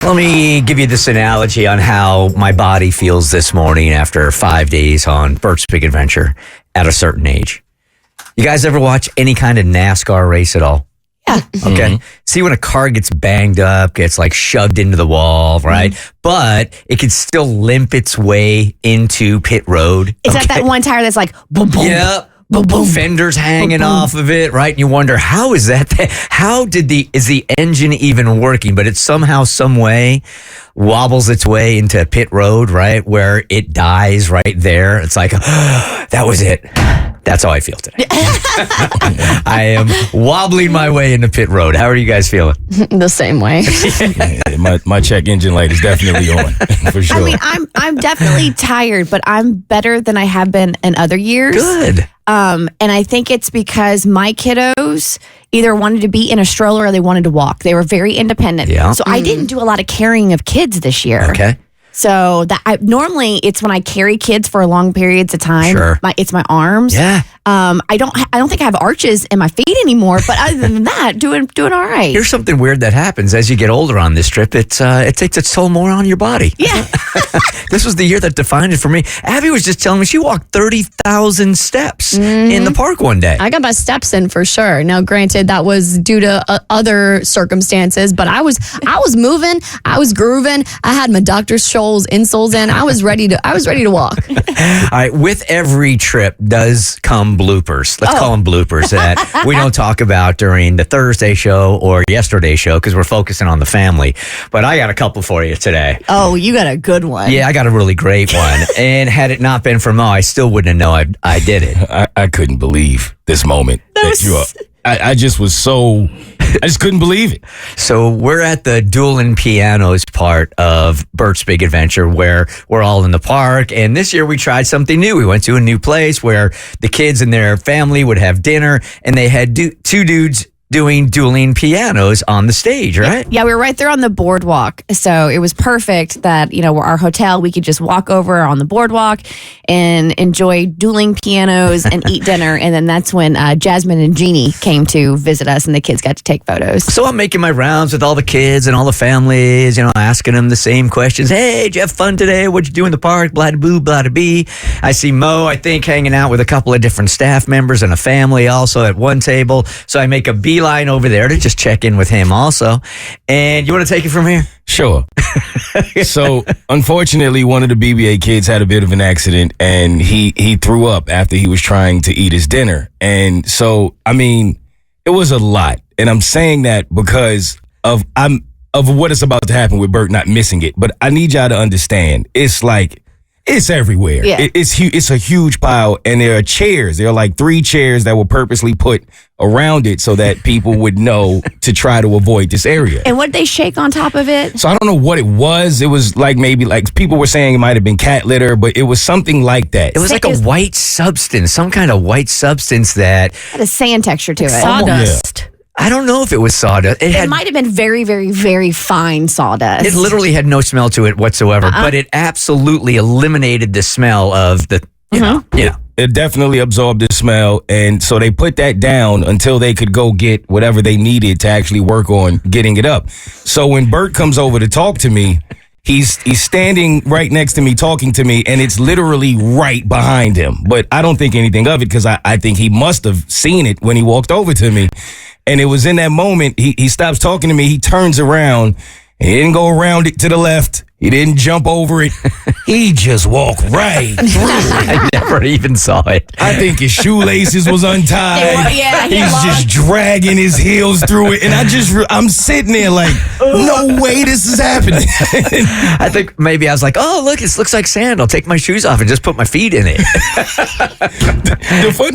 Let me give you this analogy on how my body feels this morning after 5 days on Bert's Big Adventure at a certain age. You guys ever watch any kind of NASCAR race at all? Yeah. Okay. See when a car gets banged up, gets like shoved into the wall, right? But it can still limp its way into pit road. Is that one tire that's like boom, boom? Yep. Boom, boom. Fenders hanging boom, boom. off of it, right? And you wonder, how is that? Is the engine even working? But it somehow, some way wobbles its way into pit road, right? Where it dies right there. It's like, that was it. That's how I feel today. I am wobbling my way into pit road. How are you guys feeling? The same way. my check engine light is definitely on, for sure. I mean, I'm definitely tired, but I'm better than I have been in other years. Good. And I think it's because my kiddos either wanted to be in a stroller or they wanted to walk. They were very independent. Yeah. So I didn't do a lot of carrying of kids this year. Okay. So normally it's when I carry kids for long periods of time. Sure. It's my arms. Yeah. I don't think I have arches in my feet anymore. But other than that, doing all right. Here's something weird that happens as you get older on this trip. It takes its toll more on your body. Yeah. This was the year that defined it for me. Abby was just telling me she walked 30,000 steps in the park one day. I got my steps in for sure. Now, granted, that was due to other circumstances, but I was moving, I was grooving. I had my Dr. Scholl's insoles in. I was ready to walk. All right, with every trip does come bloopers. Let's call them bloopers that we don't talk about during the Thursday show or yesterday's show because we're focusing on the family. But I got a couple for you today. Oh, you got a good one. Yeah, I got a really great one. And had it not been for Mo, I still wouldn't have known I did it. I couldn't believe this moment that you are. I just couldn't believe it. So we're at the dueling pianos part of Bert's Big Adventure where we're all in the park. And this year we tried something new. We went to a new place where the kids and their family would have dinner and they had two dudes doing dueling pianos on the stage, right? Yeah, we were right there on the boardwalk. So it was perfect that, our hotel, we could just walk over on the boardwalk and enjoy dueling pianos and eat dinner. And then that's when Jasmine and Jeannie came to visit us and the kids got to take photos. So I'm making my rounds with all the kids and all the families, asking them the same questions. Hey, did you have fun today? What'd you do in the park? Blah, boo, blah, bee. I see Mo, I think, hanging out with a couple of different staff members and a family also at one table. So I make a beeline over there to just check in with him also. And you want to take it from here? Sure. So, unfortunately, one of the BBA kids had a bit of an accident and he threw up after he was trying to eat his dinner. And so, it was a lot. And I'm saying that because of what is about to happen with Bert not missing it. But I need y'all to understand, it's everywhere. Yeah. It's a huge pile, and there are chairs. There are like 3 chairs that were purposely put around it so that people would know to try to avoid this area. And what did they shake on top of it? So I don't know what it was. It was maybe people were saying it might have been cat litter, but it was something like that. It was like a white substance, some kind of white substance that had a sand texture to it. Sawdust. I don't know if it was sawdust. It might have been very, very, very fine sawdust. It literally had no smell to it whatsoever, but it absolutely eliminated the smell of the, It definitely absorbed the smell, and so they put that down until they could go get whatever they needed to actually work on getting it up. So when Bert comes over to talk to me, he's standing right next to me talking to me, and it's literally right behind him. But I don't think anything of it because I think he must have seen it when he walked over to me. And it was in that moment, he stops talking to me, he turns around, and he didn't go around it to the left. He didn't jump over it. He just walked right through it. I never even saw it. I think his shoelaces was untied. He's just dragging his heels through it. And I'm sitting there like, no way this is happening. I think maybe I was like, oh, look, it looks like sand. I'll take my shoes off and just put my feet in it.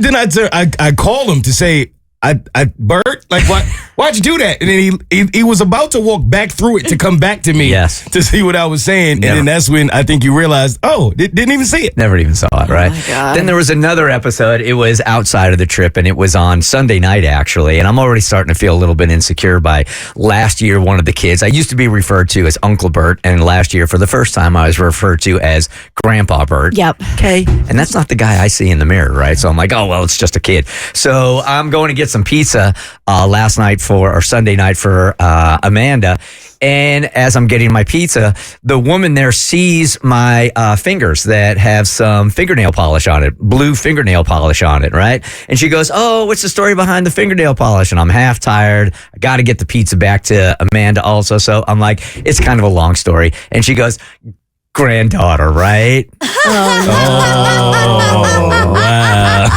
Then I call him to say, Bert, why'd you do that? And then he was about to walk back through it to come back to me to see what I was saying. Yeah. And then that's when I think you realized, didn't even see it. Never even saw it, right? Oh my God. Then there was another episode. It was outside of the trip, and it was on Sunday night, actually. And I'm already starting to feel a little bit insecure by last year, one of the kids. I used to be referred to as Uncle Bert, and last year, for the first time, I was referred to as Grandpa Bert. Yep. Okay. And that's not the guy I see in the mirror, right? So I'm like, oh, well, it's just a kid. So I'm going to get some pizza Sunday night for Amanda. And as I'm getting my pizza, the woman there sees my fingers that have some fingernail polish on it, blue fingernail polish on it, right? And she goes, "Oh, what's the story behind the fingernail polish?" And I'm half tired. I got to get the pizza back to Amanda also. So I'm like, it's kind of a long story. And she goes, "Granddaughter, right?" Oh, wow.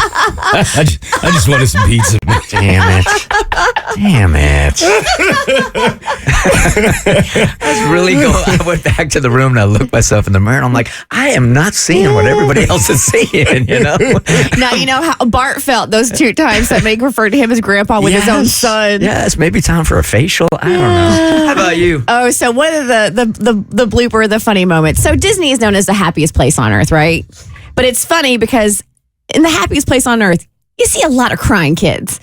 I just wanted some pizza. Damn it. I went back to the room and I looked myself in the mirror and I'm like, I am not seeing what everybody else is seeing, you know? Now you know how Bart felt those 2 times that Meg referred to him as grandpa with his own son. Yes, maybe time for a facial. I don't know. How about you? Oh, so one of the blooper, the funny moments. So Disney is known as the happiest place on earth, right? But it's funny because in the happiest place on earth, you see a lot of crying kids,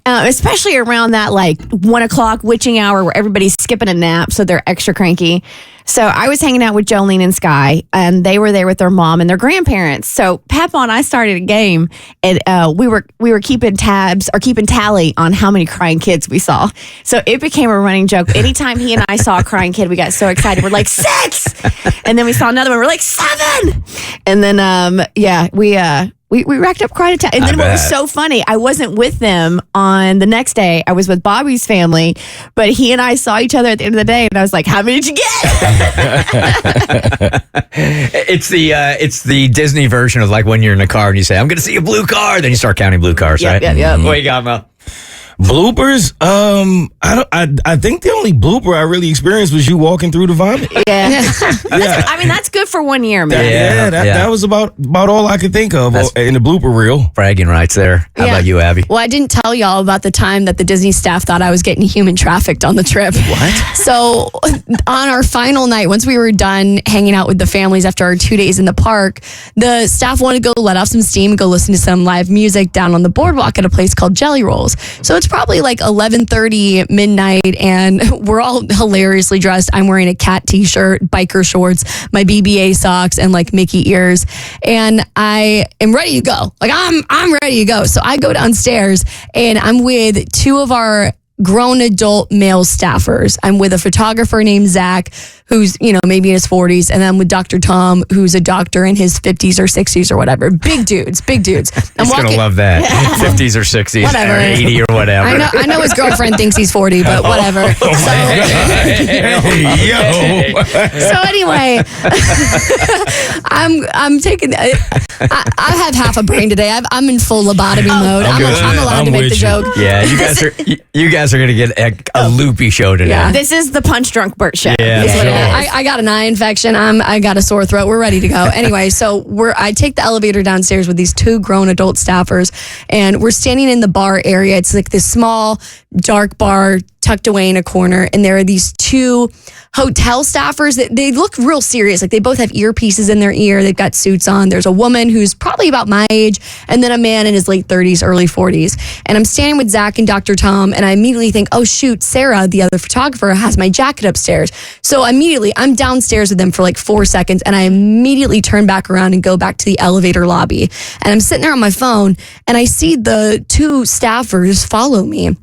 especially around that like 1 o'clock witching hour where everybody's skipping a nap, so they're extra cranky. So I was hanging out with Jolene and Sky, and they were there with their mom and their grandparents. So Papa and I started a game, and we were keeping tally on how many crying kids we saw. So it became a running joke. Anytime he and I saw a crying kid, we got so excited. We're like 6, and then we saw another one. We're like 7, and then we racked up quite a time. And then what was so funny, I wasn't with them on the next day. I was with Bobby's family, but he and I saw each other at the end of the day, and I was like, "How many did you get?" It's the Disney version of like when you're in a car and you say, "I'm going to see a blue car," then you start counting blue cars, right? Yep. What you got, Mel? Bloopers? I think the only blooper I really experienced was you walking through the vomit. Yeah. I mean, that's good for 1 year, man. That was about all I could think of in the blooper reel. Bragging rights there. How about you, Abby? Well, I didn't tell y'all about the time that the Disney staff thought I was getting human trafficked on the trip. What? So on our final night, once we were done hanging out with the families after our 2 days in the park, the staff wanted to go let off some steam and go listen to some live music down on the boardwalk at a place called Jelly Rolls. So it's probably like 11:30 midnight, and we're all hilariously dressed. I'm wearing a cat t-shirt, biker shorts, my BBA socks, and like Mickey ears, and I am ready to go. Like I'm ready to go. So I go downstairs, and I'm with 2 of our grown adult male staffers. I'm with a photographer named Zach, who's, maybe in his 40s. And then with Dr. Tom, who's a doctor in his 50s or 60s or whatever. Big dudes. I'm He's going to love that. 50s or 60s whatever. or 80 or whatever. I know his girlfriend thinks he's 40, but whatever. So anyway, I'm taking, I have half a brain today. I'm in full lobotomy mode. I'm allowed to make the joke. Yeah, you guys are going to get a loopy show today. Yeah. This is the Punch Drunk Bert show. Yeah. I got an eye infection. I got a sore throat. We're ready to go. Anyway, so I take the elevator downstairs with these 2 grown adult staffers, and we're standing in the bar area. It's like this small, dark bar tucked away in a corner, and there are these 2 hotel staffers that they look real serious. Like they both have earpieces in their ear. They've got suits on. There's a woman who's probably about my age, and then a man in his late 30s, early 40s. And I'm standing with Zach and Dr. Tom, and I immediately think, oh shoot, Sarah, the other photographer, has my jacket upstairs. So immediately I'm downstairs with them for like 4 seconds, and I immediately turn back around and go back to the elevator lobby. And I'm sitting there on my phone, and I see the 2 staffers follow me.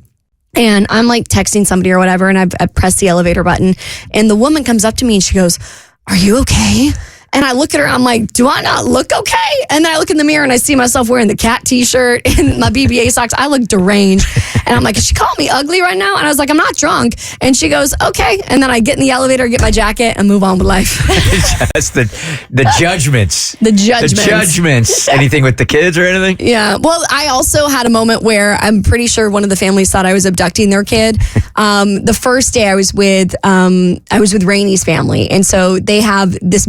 And I'm like texting somebody or whatever, and I press the elevator button, and the woman comes up to me and she goes, "Are you okay?" And I look at her, I'm like, do I not look okay? And then I look in the mirror and I see myself wearing the cat t-shirt and my BBA socks. I look deranged. And I'm like, is she calling me ugly right now? And I was like, I'm not drunk. And she goes, okay. And then I get in the elevator, get my jacket, and move on with life. Just the judgments. The judgments. The judgments. Anything with the kids or anything? Yeah. Well, I also had a moment where I'm pretty sure one of the families thought I was abducting their kid. The first day I was with Rainey's family. And so they have this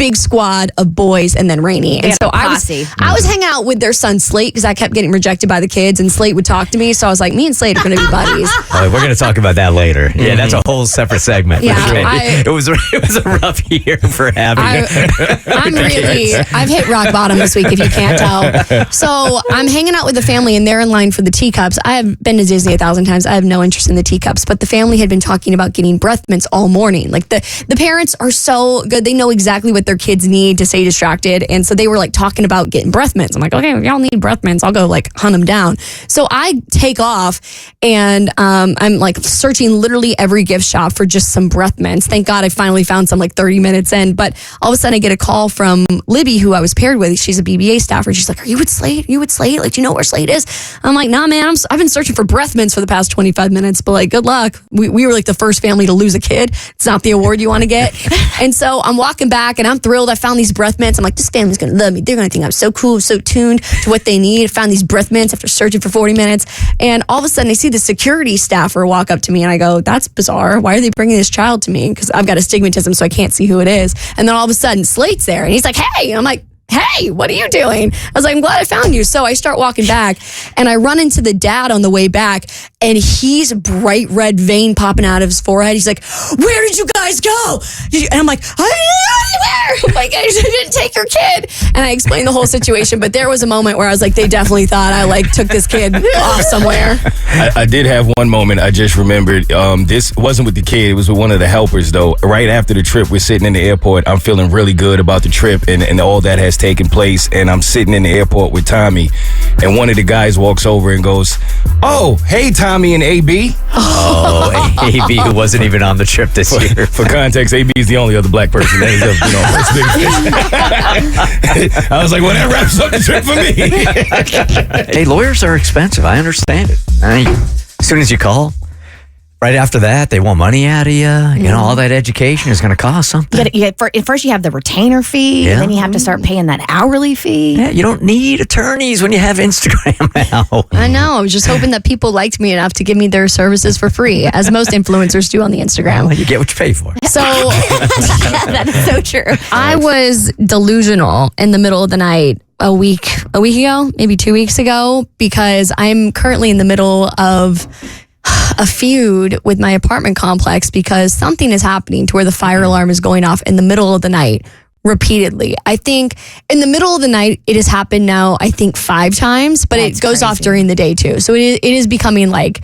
big squad of boys and then Rainey. And so I was hanging out with their son Slate because I kept getting rejected by the kids, and Slate would talk to me. So I was like, me and Slate are going to be buddies. We're going to talk about that later. Yeah, that's a whole separate segment. Yeah, it was a rough year for Abby. I've hit rock bottom this week, if you can't tell. So I'm hanging out with the family, and they're in line for the teacups. I have been to Disney 1,000 times. I have no interest in the teacups, but the family had been talking about getting breath mints all morning. Like the parents are so good. They know exactly what they're their kids need to stay distracted. And so they were like talking about getting breath mints. I'm like, okay, if y'all need breath mints, I'll go like hunt them down. So I take off and I'm like searching literally every gift shop for just some breath mints. Thank God I finally found some like 30 minutes in. But all of a sudden I get a call from Libby, who I was paired with. She's a BBA staffer. She's like, are you with Slate? Are you with Slate? Like, do you know where Slate is? I'm like, nah, man, I've been searching for breath mints for the past 25 minutes, but like, good luck. We were like the first family to lose a kid. It's not the award you want to get. And so I'm walking back and I'm thrilled. I found these breath mints. I'm like, this family's going to love me. They're going to think I'm so cool, so tuned to what they need. I found these breath mints after searching for 40 minutes. And all of a sudden I see the security staffer walk up to me and I go, that's bizarre. Why are they bringing this child to me? Because I've got astigmatism, so I can't see who it is. And then all of a sudden Slate's there and he's like, hey. And I'm like, hey, what are you doing? I was like, I'm glad I found you. So I start walking back and I run into the dad on the way back and he's bright red vein popping out of his forehead. He's like, where did you guys go? And I'm like, I didn't go anywhere. Like, I didn't take your kid. And I explained the whole situation. But there was a moment where I was like, they definitely thought I like took this kid off somewhere. I did have one moment I just remembered. This wasn't with the kid. It was with one of the helpers, though. Right after the trip, we're sitting in the airport. I'm feeling really good about the trip and all that has taken place. And I'm sitting in the airport with Tommy. And one of the guys walks over and goes, oh, hey, Tommy and AB. Oh, AB, who wasn't even on the trip this year. For context, AB is the only other black person that ends up, I was like, well, that wraps up the trip for me. Hey, lawyers are expensive. I understand it. As soon as you call, right after that, they want money out of you. You know, all that education is going to cost something. First you have the retainer fee, and then you have to start paying that hourly fee. Yeah, you don't need attorneys when you have Instagram now. I know. I was just hoping that people liked me enough to give me their services for free, as most influencers do on the Instagram. Well, you get what you pay for. So That is so true. I was delusional in the middle of the night a week ago, maybe 2 weeks ago, because I'm currently in the middle of a feud with my apartment complex because something is happening to where the fire alarm is going off in the middle of the night repeatedly. I think in the middle of the night, it has happened now, I think 5 times, but it goes off during the day too. So it is becoming like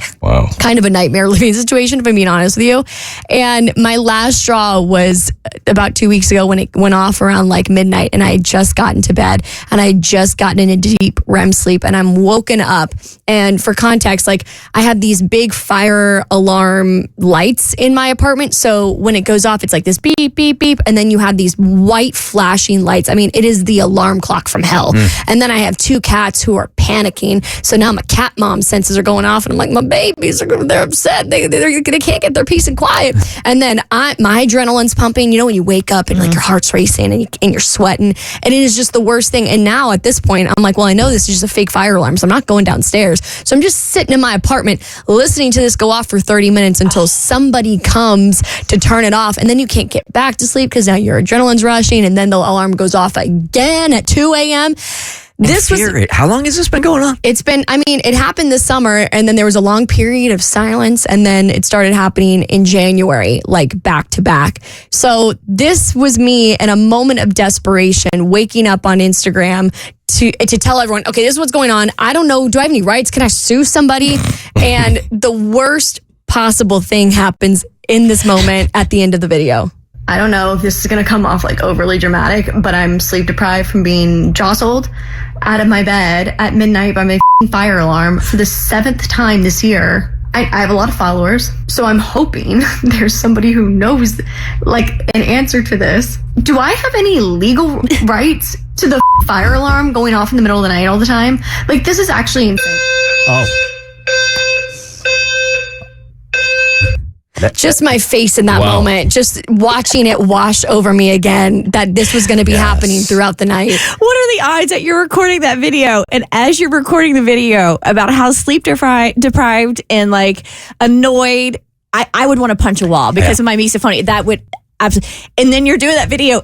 kind of a nightmare living situation, if I'm being honest with you. And my last straw was about 2 weeks ago when it went off around like midnight and I had just gotten to bed and I had just gotten into deep REM sleep and I'm woken up. And for context, like I have these big fire alarm lights in my apartment. So when it goes off, it's like this beep, beep, beep. And then you have these white flashing lights. I mean, it is the alarm clock from hell. And then I have 2 cats who are panicking. So now my cat mom senses are going off and I'm like, my babies, they're upset. They can't get their peace and quiet. And then my adrenaline's pumping. You know, when you wake up and like your heart's racing and you're sweating and it is just the worst thing. And now at this point, I'm like, well, I know this is just a fake fire alarm. So I'm not going downstairs. So I'm just sitting in my apartment listening to this go off for 30 minutes until somebody comes to turn it off. And then you can't get back to sleep because now your adrenaline's rushing and then the alarm goes off again at 2 a.m. How long has this been going on? It happened this summer and then there was a long period of silence and then it started happening in January, like back to back. So this was me in a moment of desperation, waking up on Instagram to tell everyone, okay, this is what's going on. I don't know. Do I have any rights? Can I sue somebody? And the worst possible thing happens in this moment at the end of the video. I don't know if this is going to come off like overly dramatic, but I'm sleep deprived from being jostled out of my bed at midnight by my fire alarm for the 7th time this year. I have a lot of followers, so I'm hoping there's somebody who knows like an answer to this. Do I have any legal rights to the fire alarm going off in the middle of the night all the time? Like, this is actually insane. Oh. Just my face in that moment, just watching it wash over me again, that this was going to be happening throughout the night. What are the odds that you're recording that video and as you're recording the video about how sleep deprived and like annoyed, I would want to punch a wall because of my misophonia. That would absolutely, and then you're doing that video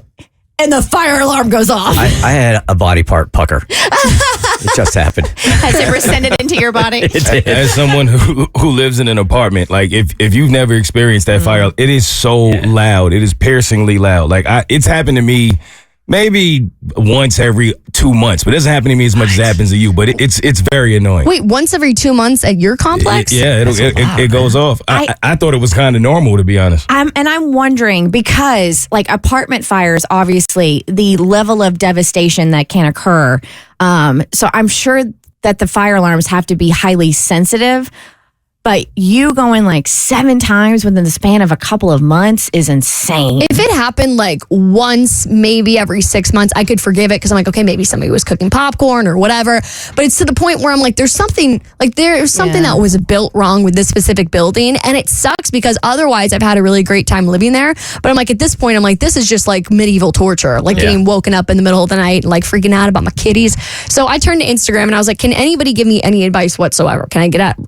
and the fire alarm goes off. I had a body part pucker. It just happened. Has it rescinded into your body? It did. As someone who lives in an apartment, like if you've never experienced that fire, it is so loud. It is piercingly loud. Like it's happened to me Maybe once every 2 months, but it doesn't happen to me as much as it happens to you. But it's very annoying. Wait, once every 2 months at your complex? It goes off. I thought it was kind of normal, to be honest. I'm wondering because like apartment fires, obviously the level of devastation that can occur. So I'm sure that the fire alarms have to be highly sensitive. But you going like 7 times within the span of a couple of months is insane. If it happened like once, maybe every 6 months, I could forgive it because I'm like, okay, maybe somebody was cooking popcorn or whatever. But it's to the point where I'm like, there's something that was built wrong with this specific building. And it sucks because otherwise I've had a really great time living there. But I'm like, at this point, I'm like, this is just like medieval torture, like getting woken up in the middle of the night, like freaking out about my kitties. So I turned to Instagram and I was like, can anybody give me any advice whatsoever? Can I get out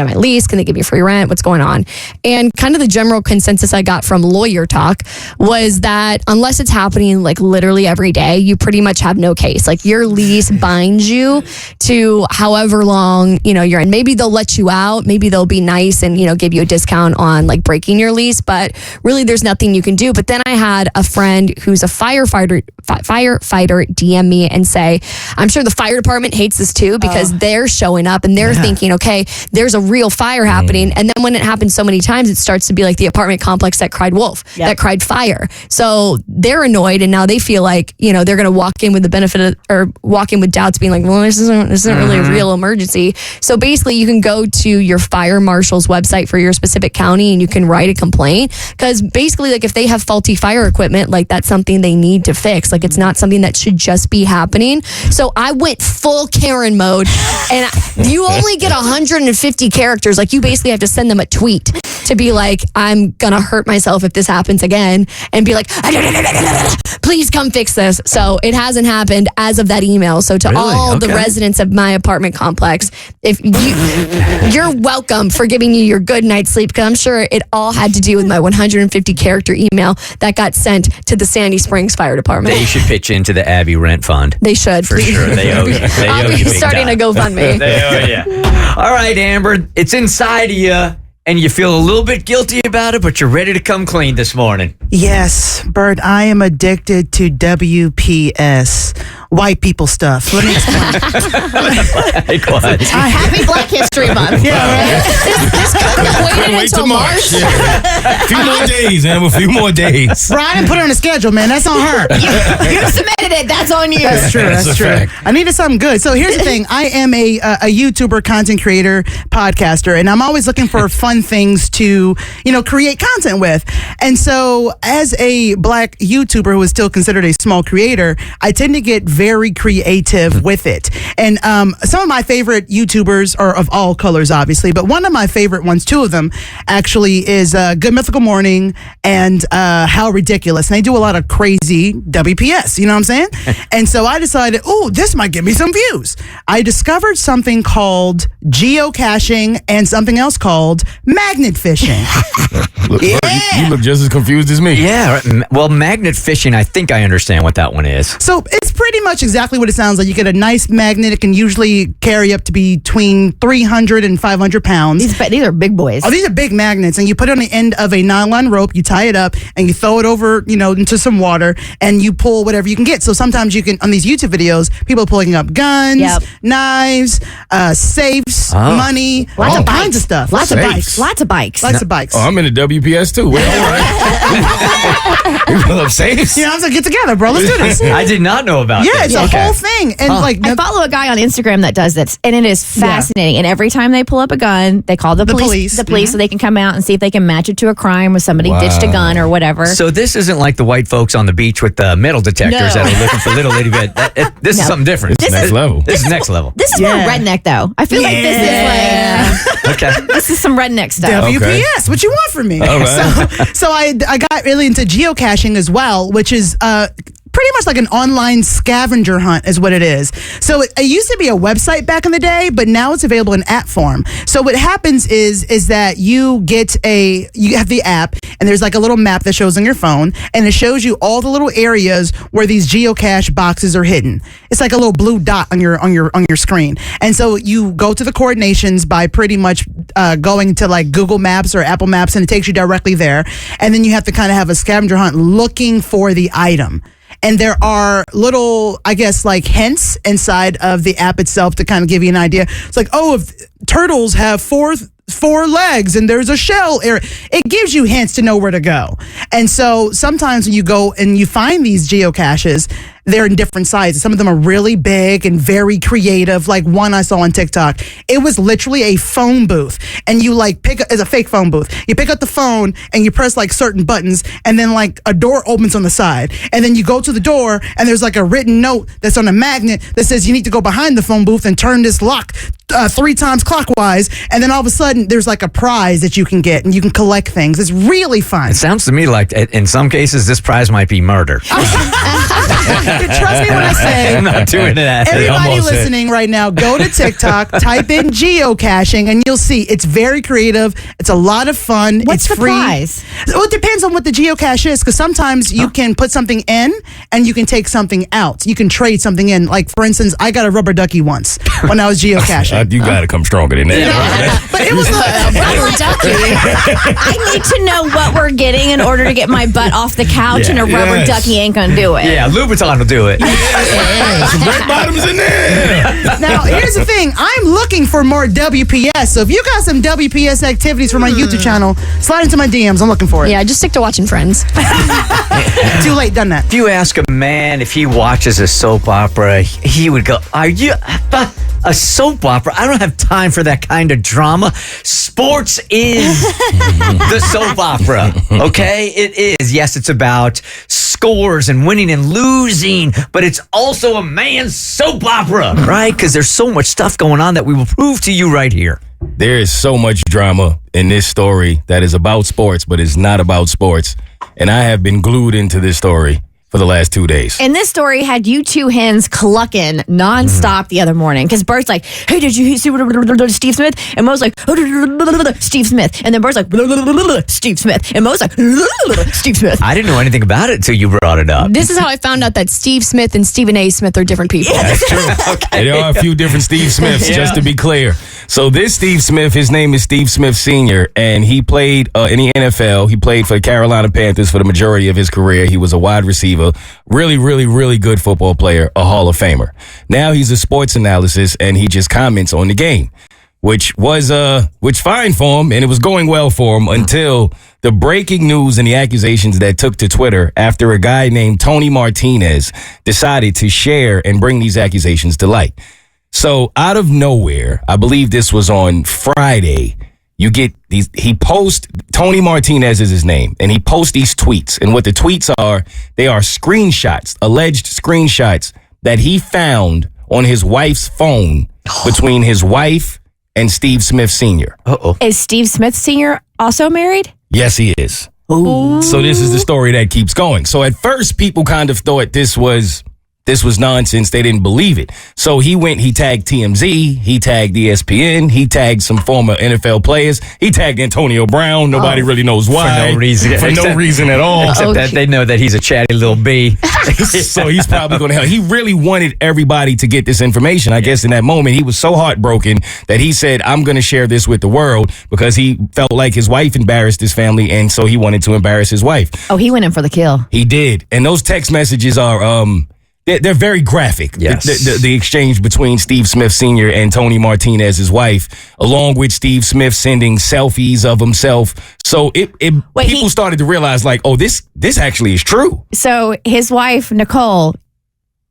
my lease? Can they give me free rent? What's going on? And kind of the general consensus I got from Lawyer Talk was that unless it's happening like literally every day, you pretty much have no case. Like your lease binds you to however long, you're in. Maybe they'll let you out. Maybe they'll be nice and, give you a discount on like breaking your lease, but really there's nothing you can do. But then I had a friend who's a firefighter DM me and say, I'm sure the fire department hates this too because they're showing up and they're thinking, okay, there's a real fire happening. And then when it happens so many times, it starts to be like the apartment complex that cried wolf, that cried fire. So they're annoyed and now they feel like, they're going to walk in with the benefit of, or walk in with doubts being like, well, this isn't really a real emergency. So basically you can go to your fire marshal's website for your specific county and you can write a complaint because basically like if they have faulty fire equipment, like that's something they need to fix. Like it's not something that should just be happening. So I went full Karen mode and you only get 150 characters. Like you basically have to send them a tweet to be like, I'm gonna hurt myself if this happens again, and be like, please come fix this. So it hasn't happened as of that email. So to all the residents of my apartment complex, if you're welcome for giving you your good night's sleep, because I'm sure it all had to do with my 150 character email that got sent to the Sandy Springs Fire Department. They should pitch into the Abby Rent Fund. They should, for sure. They owe you. I'll be starting a GoFundMe. They owe you. All right, Amber, it's inside of you, and you feel a little bit guilty about it, but you're ready to come clean this morning. Yes, Bert, I am addicted to WPS, white people stuff. Let me explain. Happy Black History Month. Yeah, right? This couldn't have waited until March. Yeah. A few more days, Amber. A few more days. Bro, I didn't put it on the schedule, man. That's on her. You submitted it. That's on you. That's true. That's true. Fact. I needed something good. So here's the thing. I am a YouTuber, content creator, podcaster, and I'm always looking for fun things to, create content with. And so as a Black YouTuber who is still considered a small creator, I tend to get very creative with it. And some of my favorite YouTubers are of all colors, obviously, but one of my favorite ones, 2 of them, actually is Good Mythical Morning and How Ridiculous. And they do a lot of crazy WPS, you know what I'm saying? And so I decided, this might give me some views. I discovered something called geocaching and something else called magnet fishing. Look, you look just as confused as me. Yeah. Well, magnet fishing, I think I understand what that one is. So it's pretty much exactly what it sounds like. You get a nice magnet. It can usually carry up to between 300 and 500 pounds. These are big boys. Oh, these are big magnets, and you put it on the end of a nylon rope, you tie it up, and you throw it over, into some water, and you pull whatever you can get. So sometimes you can, on these YouTube videos, people are pulling up guns, knives, safes, money, all kinds of stuff. Lots of bikes. Lots of bikes. Oh, I'm in the WPS too. Wait, all right. You pull up safes? I was like, get together, bro. Let's do this. I did not know about Yeah, this. it's a whole thing. And I follow a guy on Instagram that does this, and it is fascinating. And every time they pull up a gun, they call the police so they can come out and see if they can match it to a crime, or somebody ditched a gun or whatever. So this isn't like the white folks on the beach with the metal detectors that are looking for little itty bit. This is something different. This is next level. This is next level. This is more redneck, though. I feel like this is like Okay. this is some redneck stuff. WPS, what you want from me? All right. So I got really into geocaching as well, which is pretty much like an online scavenger hunt is what it is. So it used to be a website back in the day, but now it's available in app form. So what happens is that you have the app, and there's like a little map that shows on your phone, and it shows you all the little areas where these geocache boxes are hidden. It's like a little blue dot on your screen. And so you go to the coordinations by pretty much going to like Google Maps or Apple Maps, and it takes you directly there. And then you have to kind of have a scavenger hunt looking for the item. and there are little, I guess, like hints inside of the app itself to kind of give you an idea. It's like, oh, if turtles have four legs and there's a shell area, it gives you hints to know where to go. And so sometimes when you go and you find these geocaches, they're in different sizes. Some of them are really big and very creative. Like one I saw on TikTok, it was literally a phone booth, and you like it's a fake phone booth. You pick up the phone and you press like certain buttons, and then like a door opens on the side, and then you go to the door and there's like a written note that's on a magnet that says you need to go behind the phone booth and turn this lock 3 times clockwise, and then all of a sudden there's like a prize that you can get and you can collect things. It's really fun. It sounds to me like in some cases this prize might be murder. Trust me when I say, I'm not doing that. Everybody listening right now, go to TikTok, type in geocaching, and you'll see it's very creative. It's a lot of fun. What's it's the free. prize? Well, it depends on what the geocache is, because sometimes you can put something in and you can take something out. You can trade something in. Like, for instance, I got a rubber ducky once when I was geocaching. You got to come stronger than that. But it was like Rubber ducky. I need to know what we're getting in order to get my butt off the couch, and a rubber Yes. ducky ain't gonna do it. Yeah, Louboutin will do it. Some red bottoms in there. Now, here's the thing. I'm looking for more WPS. So if you got some WPS activities for my YouTube channel, slide into my DMs. I'm looking for it. Yeah, just stick to watching Friends. Too late, done that. If you ask a man if he watches a soap opera, he would go, "Are you a soap opera? I don't have time for that kind of drama. Sports is the soap opera, okay? It is. Yes, it's about scores and winning and losing, but it's also a man's soap opera, right? Because there's so much stuff going on that we will prove to you right here. There is so much drama in this story that is about sports, but is not about sports. And I have been glued into this story for the last 2 days. And this story had you two hens clucking nonstop the other morning, because Bert's like, "Hey, did you see Steve Smith?" And Mo's like, "Steve Smith." And then Bert's like, "Steve Smith." And Mo's like, "Steve Smith." I didn't know anything about it until you brought it up. This is how I found out that Steve Smith and Stephen A. Smith are different people. That's true. Okay. There are a few different Steve Smiths, just to be clear. So this Steve Smith, his name is Steve Smith Sr., and he played in the NFL. He played for the Carolina Panthers for the majority of his career. He was a wide receiver. Really, really, really good football player, a Hall of Famer. Now he's a sports analyst, and he just comments on the game, which fine for him, and it was going well for him until the breaking news and the accusations that took to Twitter after a guy named Tony Martinez decided to share and bring these accusations to light. So out of nowhere, I believe this was on Friday, you get these, Tony Martinez is his name, and he posts these tweets. And what the tweets are, they are screenshots, alleged screenshots that he found on his wife's phone between his wife and Steve Smith Sr. Uh-oh. Is Steve Smith Sr. also married? Yes, he is. Ooh. So this is the story that keeps going. So at first, people kind of thought this was nonsense. They didn't believe it. So he tagged TMZ, he tagged ESPN, he tagged some former NFL players, he tagged Antonio Brown. Nobody really knows why. For no reason. For no reason at all. Except that they know that he's a chatty little bee. So he's probably going to help. He really wanted everybody to get this information. I guess in that moment, he was so heartbroken that he said, "I'm going to share this with the world," because he felt like his wife embarrassed his family, and so he wanted to embarrass his wife. Oh, he went in for the kill. He did. And those text messages are they're very graphic. Yes. The exchange between Steve Smith Sr. and Tony Martinez, his wife, along with Steve Smith sending selfies of himself. So people started to realize, like, oh, this actually is true. So his wife, Nicole,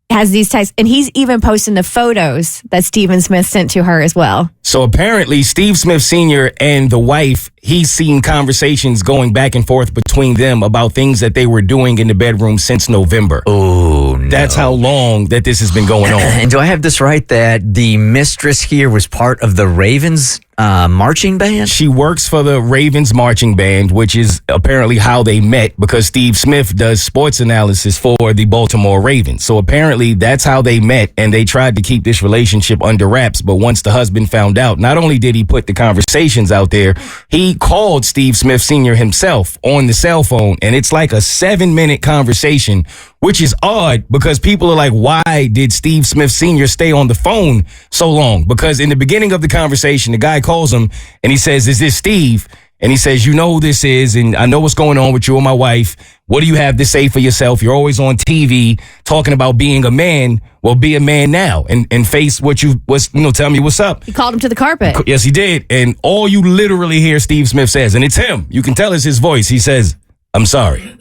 has these texts, and he's even posting the photos that Stephen Smith sent to her as well. So apparently, Steve Smith Sr. and the wife, he's seen conversations going back and forth between them about things that they were doing in the bedroom since November. Oh, no. That's how long that this has been going on. And do I have this right, that the mistress here was part of the Ravens marching band? She works for the Ravens marching band, which is apparently how they met, because Steve Smith does sports analysis for the Baltimore Ravens. So apparently that's how they met, and they tried to keep this relationship under wraps. But once the husband found out, not only did he put the conversations out there, he called Steve Smith Sr. himself on the cell phone, and it's like a 7-minute conversation, which is odd because people are like, why did Steve Smith Sr. stay on the phone so long? Because in the beginning of the conversation, the guy calls him and he says, "Is this Steve?" And he says, you know who this is, and I know what's going on with you and my wife. What do you have to say for yourself? You're always on TV talking about being a man. Well, be a man now and face tell me what's up. He called him to the carpet. Yes, he did. And all you literally hear Steve Smith says, and it's him. You can tell it's his voice. He says, I'm sorry.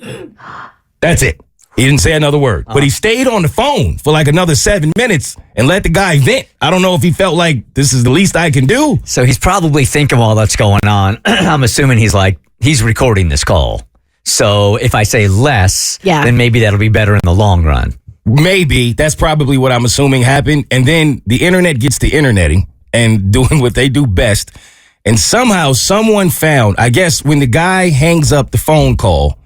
That's it. He didn't say another word, but he stayed on the phone for like another 7 minutes and let the guy vent. I don't know if he felt like this is the least I can do. So he's probably thinking while that's going on. I'm assuming he's recording this call. So if I say less, then maybe that'll be better in the long run. Maybe. That's probably what I'm assuming happened. And then the internet gets to interneting and doing what they do best. And somehow someone found, I guess when the guy hangs up the phone call,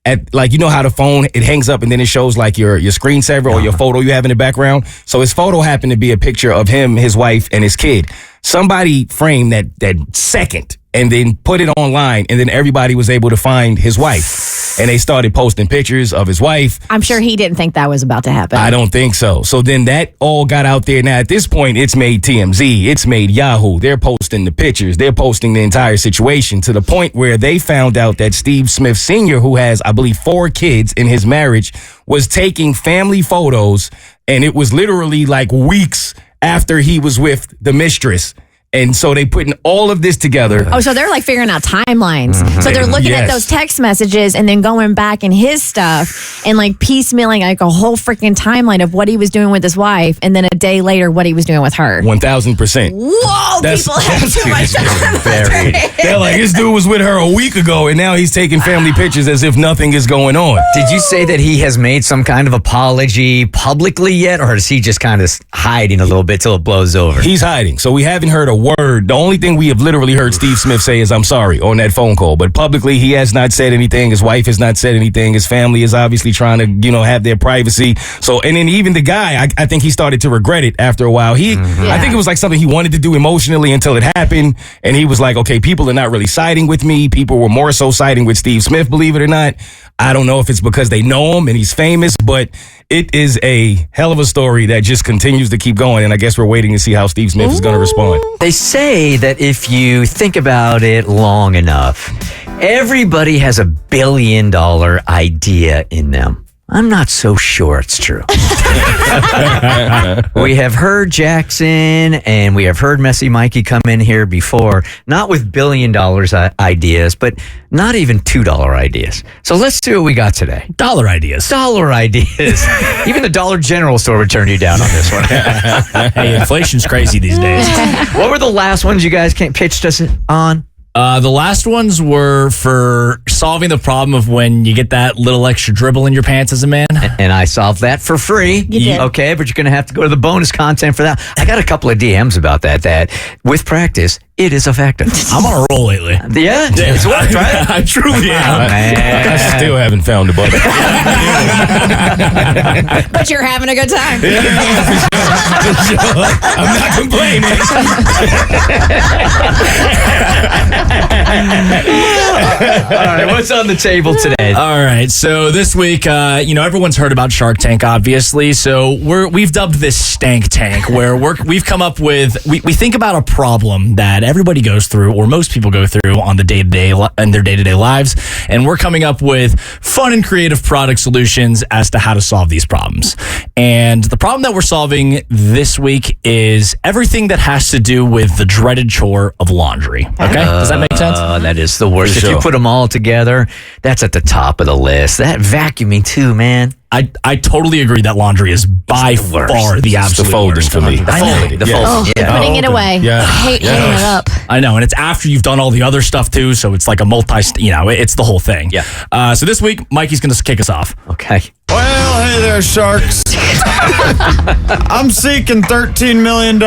at like, you know how the phone, it hangs up and then it shows like your screensaver or your photo you have in the background. So his photo happened to be a picture of him, his wife, and his kid. Somebody framed that second and then put it online, and then everybody was able to find his wife. And they started posting pictures of his wife. I'm sure he didn't think that was about to happen. I don't think so. So then that all got out there. Now, at this point, it's made TMZ. It's made Yahoo. They're posting the pictures. They're posting the entire situation to the point where they found out that Steve Smith Sr., who has, I believe, 4 kids in his marriage, was taking family photos. And it was literally like weeks after he was with the mistress. And so they putting all of this together. Oh, so they're like figuring out timelines. So they're looking Yes. at those text messages and then going back in his stuff and like piecemealing like a whole freaking timeline of what he was doing with his wife, and then a day later what he was doing with her. 1,000%. Whoa, people have too much time. They're like, this dude was with her a week ago, and now he's taking family pictures as if nothing is going on. Did you say that he has made some kind of apology publicly yet, or is he just kind of hiding a little bit till it blows over? He's hiding. So we haven't heard a word. The only thing we have literally heard Steve Smith say is, I'm sorry, on that phone call. But publicly, he has not said anything. His wife has not said anything. His family is obviously trying to, have their privacy. So, and then even the guy, I think he started to regret it after a while. I think it was like something he wanted to do emotionally until it happened. And he was like, okay, people are not really siding with me. People were more so siding with Steve Smith, believe it or not. I don't know if it's because they know him and he's famous, but it is a hell of a story that just continues to keep going. And I guess we're waiting to see how Steve Smith is going to respond. They say that if you think about it long enough, everybody has a $1 billion idea in them. I'm not so sure it's true. We have heard Jackson and we have heard Messy Mikey come in here before, not with $1 billion ideas, but not even $2 ideas. So let's see what we got today. Dollar ideas. Dollar ideas. Even the Dollar General store would turn you down on this one. Hey, inflation's crazy these days. What were the last ones you guys pitched us on? The last ones were for solving the problem of when you get that little extra dribble in your pants as a man. And I solved that for free. You did. Okay, but you're going to have to go to the bonus content for that. I got a couple of DMs about that with practice, it is effective. I'm on a roll lately. Yeah, it's worked, right? I truly am. Man. I still haven't found the button. But you're having a good time. I'm not complaining. All right, what's on the table today? All right, so this week, everyone's heard about Shark Tank, obviously. So we've dubbed this Stank Tank, where we've come up with we think about a problem that everybody goes through, or most people go through on the their day-to-day lives, and we're coming up with fun and creative product solutions as to how to solve these problems. And the problem that we're solving this week is everything that has to do with the dreaded chore of laundry. Okay, does that make sense? That is the worst. For If you sure. put them all together, that's at the top of the list. That vacuuming too, man. I totally agree that laundry is by the worst. far the It's absolute the folding worst. for me. The I know. folding. The Yes. folding. Yeah. Putting it away. Yeah. I hate hanging it up. I know, and it's after you've done all the other stuff too, so it's like a it's the whole thing. Yeah. So this week, Mikey's going to kick us off. Okay. Well, hey there, sharks. I'm seeking $13 million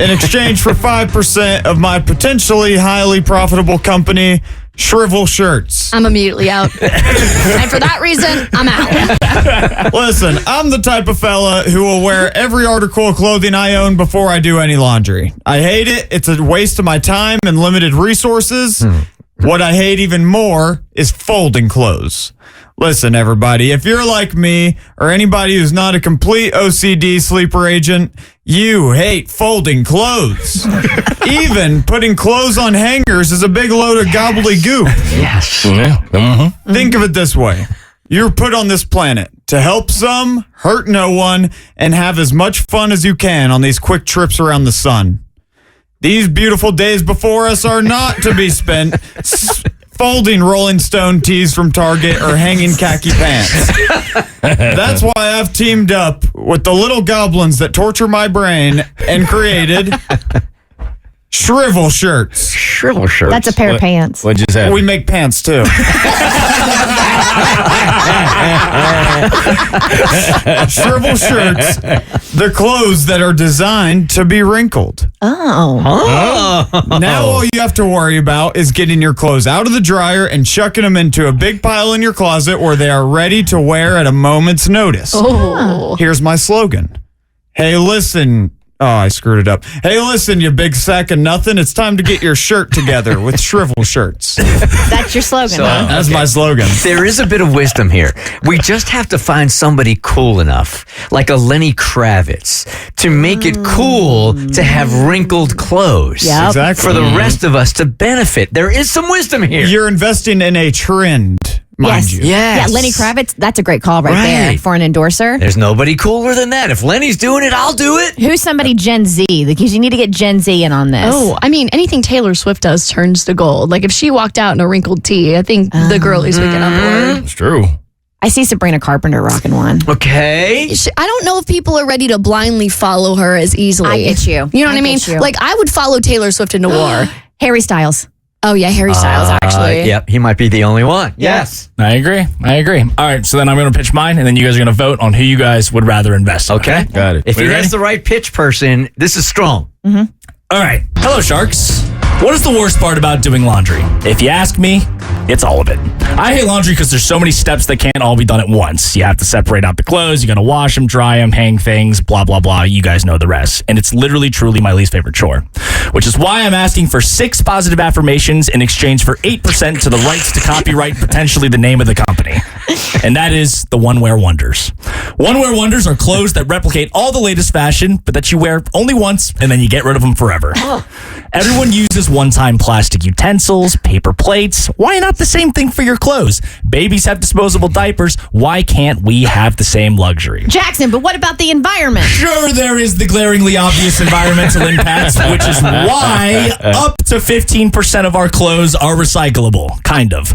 in exchange for 5% of my potentially highly profitable company, Shrivel Shirts. I'm immediately out. And for that reason, I'm out. Listen, I'm the type of fella who will wear every article of clothing I own before I do any laundry. I hate it. It's a waste of my time and limited resources. What I hate even more is folding clothes. Listen, everybody, if you're like me or anybody who's not a complete OCD sleeper agent, you hate folding clothes. Even putting clothes on hangers is a big load of gobbledygook. Yes. Yeah. Mm-hmm. Think of it this way. You're put on this planet to help some, hurt no one, and have as much fun as you can on these quick trips around the sun. These beautiful days before us are not to be spent folding Rolling Stone tees from Target or hanging khaki pants. That's why I've teamed up with the little goblins that torture my brain and created shrivel shirts. Shrivel shirts. That's a pair of pants. What just happened? We make pants too. Shrivel shirts, the clothes that are designed to be wrinkled. Now all you have to worry about is getting your clothes out of the dryer and chucking them into a big pile in your closet where they are ready to wear at a moment's notice. Oh. Here's my slogan. Hey, listen. Oh, I screwed it up. Hey, listen, you big sack of nothing. It's time to get your shirt together with shrivel shirts. That's your slogan. huh? That's my slogan. There is a bit of wisdom here. We just have to find somebody cool enough, like a Lenny Kravitz, to make it cool to have wrinkled clothes. Yep. Exactly. For the rest of us to benefit. There is some wisdom here. You're investing in a trend, mind you. Yes. Yeah, Lenny Kravitz, that's a great call right there Right. for an endorser. There's nobody cooler than that. If Lenny's doing it, I'll do it. Who's somebody Gen Z? Because you need to get Gen Z in on this. Oh, I mean, anything Taylor Swift does turns to gold. Like if she walked out in a wrinkled tee, I think the girlies would get on board. It's true. I see Sabrina Carpenter rocking one. Okay. I don't know if people are ready to blindly follow her as easily. I get you. You know what I I mean? get you. Like I would follow Taylor Swift into war. Harry Styles. Oh yeah, Harry Styles actually. Yep, he might be the only one. Yes. I agree. All right, so then I'm going to pitch mine, and then you guys are going to vote on who you guys would rather invest in. Okay. Got it. If We he ready? has the right pitch person, this is strong. All right. Hello, Sharks. What is the worst part about doing laundry? If you ask me, it's all of it. I hate laundry because there's so many steps that can't all be done at once. You have to separate out the clothes, you got to wash them, dry them, hang things, blah, blah, blah. You guys know the rest. And it's literally, truly my least favorite chore, which is why I'm asking for 6 positive affirmations in exchange for 8% to the rights to copyright potentially the name of the company. And that is the One Wear Wonders. One Wear Wonders are clothes that replicate all the latest fashion, but that you wear only once and then you get rid of them forever. Everyone uses one-time plastic utensils, paper plates. Why not the same thing for your clothes? Babies have disposable diapers. Why can't we have the same luxury? Jackson, but what about the environment? Sure, there is the glaringly obvious environmental impacts, which is why up to 15% of our clothes are recyclable. Kind of.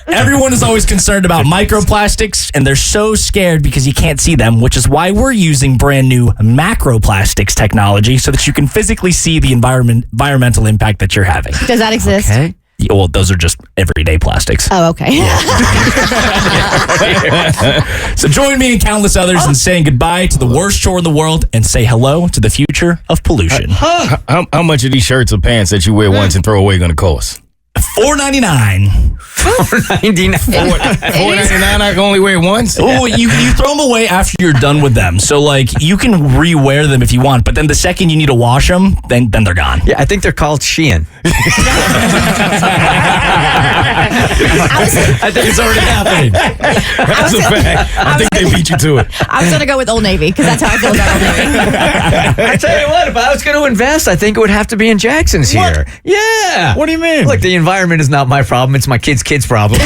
Everyone is always concerned about microplastics, and they're so scared because you can't see them, which is why we're using brand new macroplastics technology so that you can physically see the environmental impact that you're having. Does that exist? Okay. Yeah, well, those are just everyday plastics. Oh, okay. So join me and countless others in saying goodbye to the worst chore in the world and say hello to the future of pollution. How much are these shirts or pants that you wear once and throw away going to cost? $4.99. $4.99. $4.99. I can only wear once. Oh, you throw them away after you're done with them. So like you can re-wear them if you want, but then the second you need to wash them, then they're gone. Yeah, I think they're called Shein. I think it's already happening. That's a fact. I think they beat you to it. I was going to go with Old Navy because that's how I feel about Old Navy. I tell you what, if I was going to invest, I think it would have to be in Jackson's here. Yeah. What do you mean? Look, the environment is not my problem. It's my kid's problem.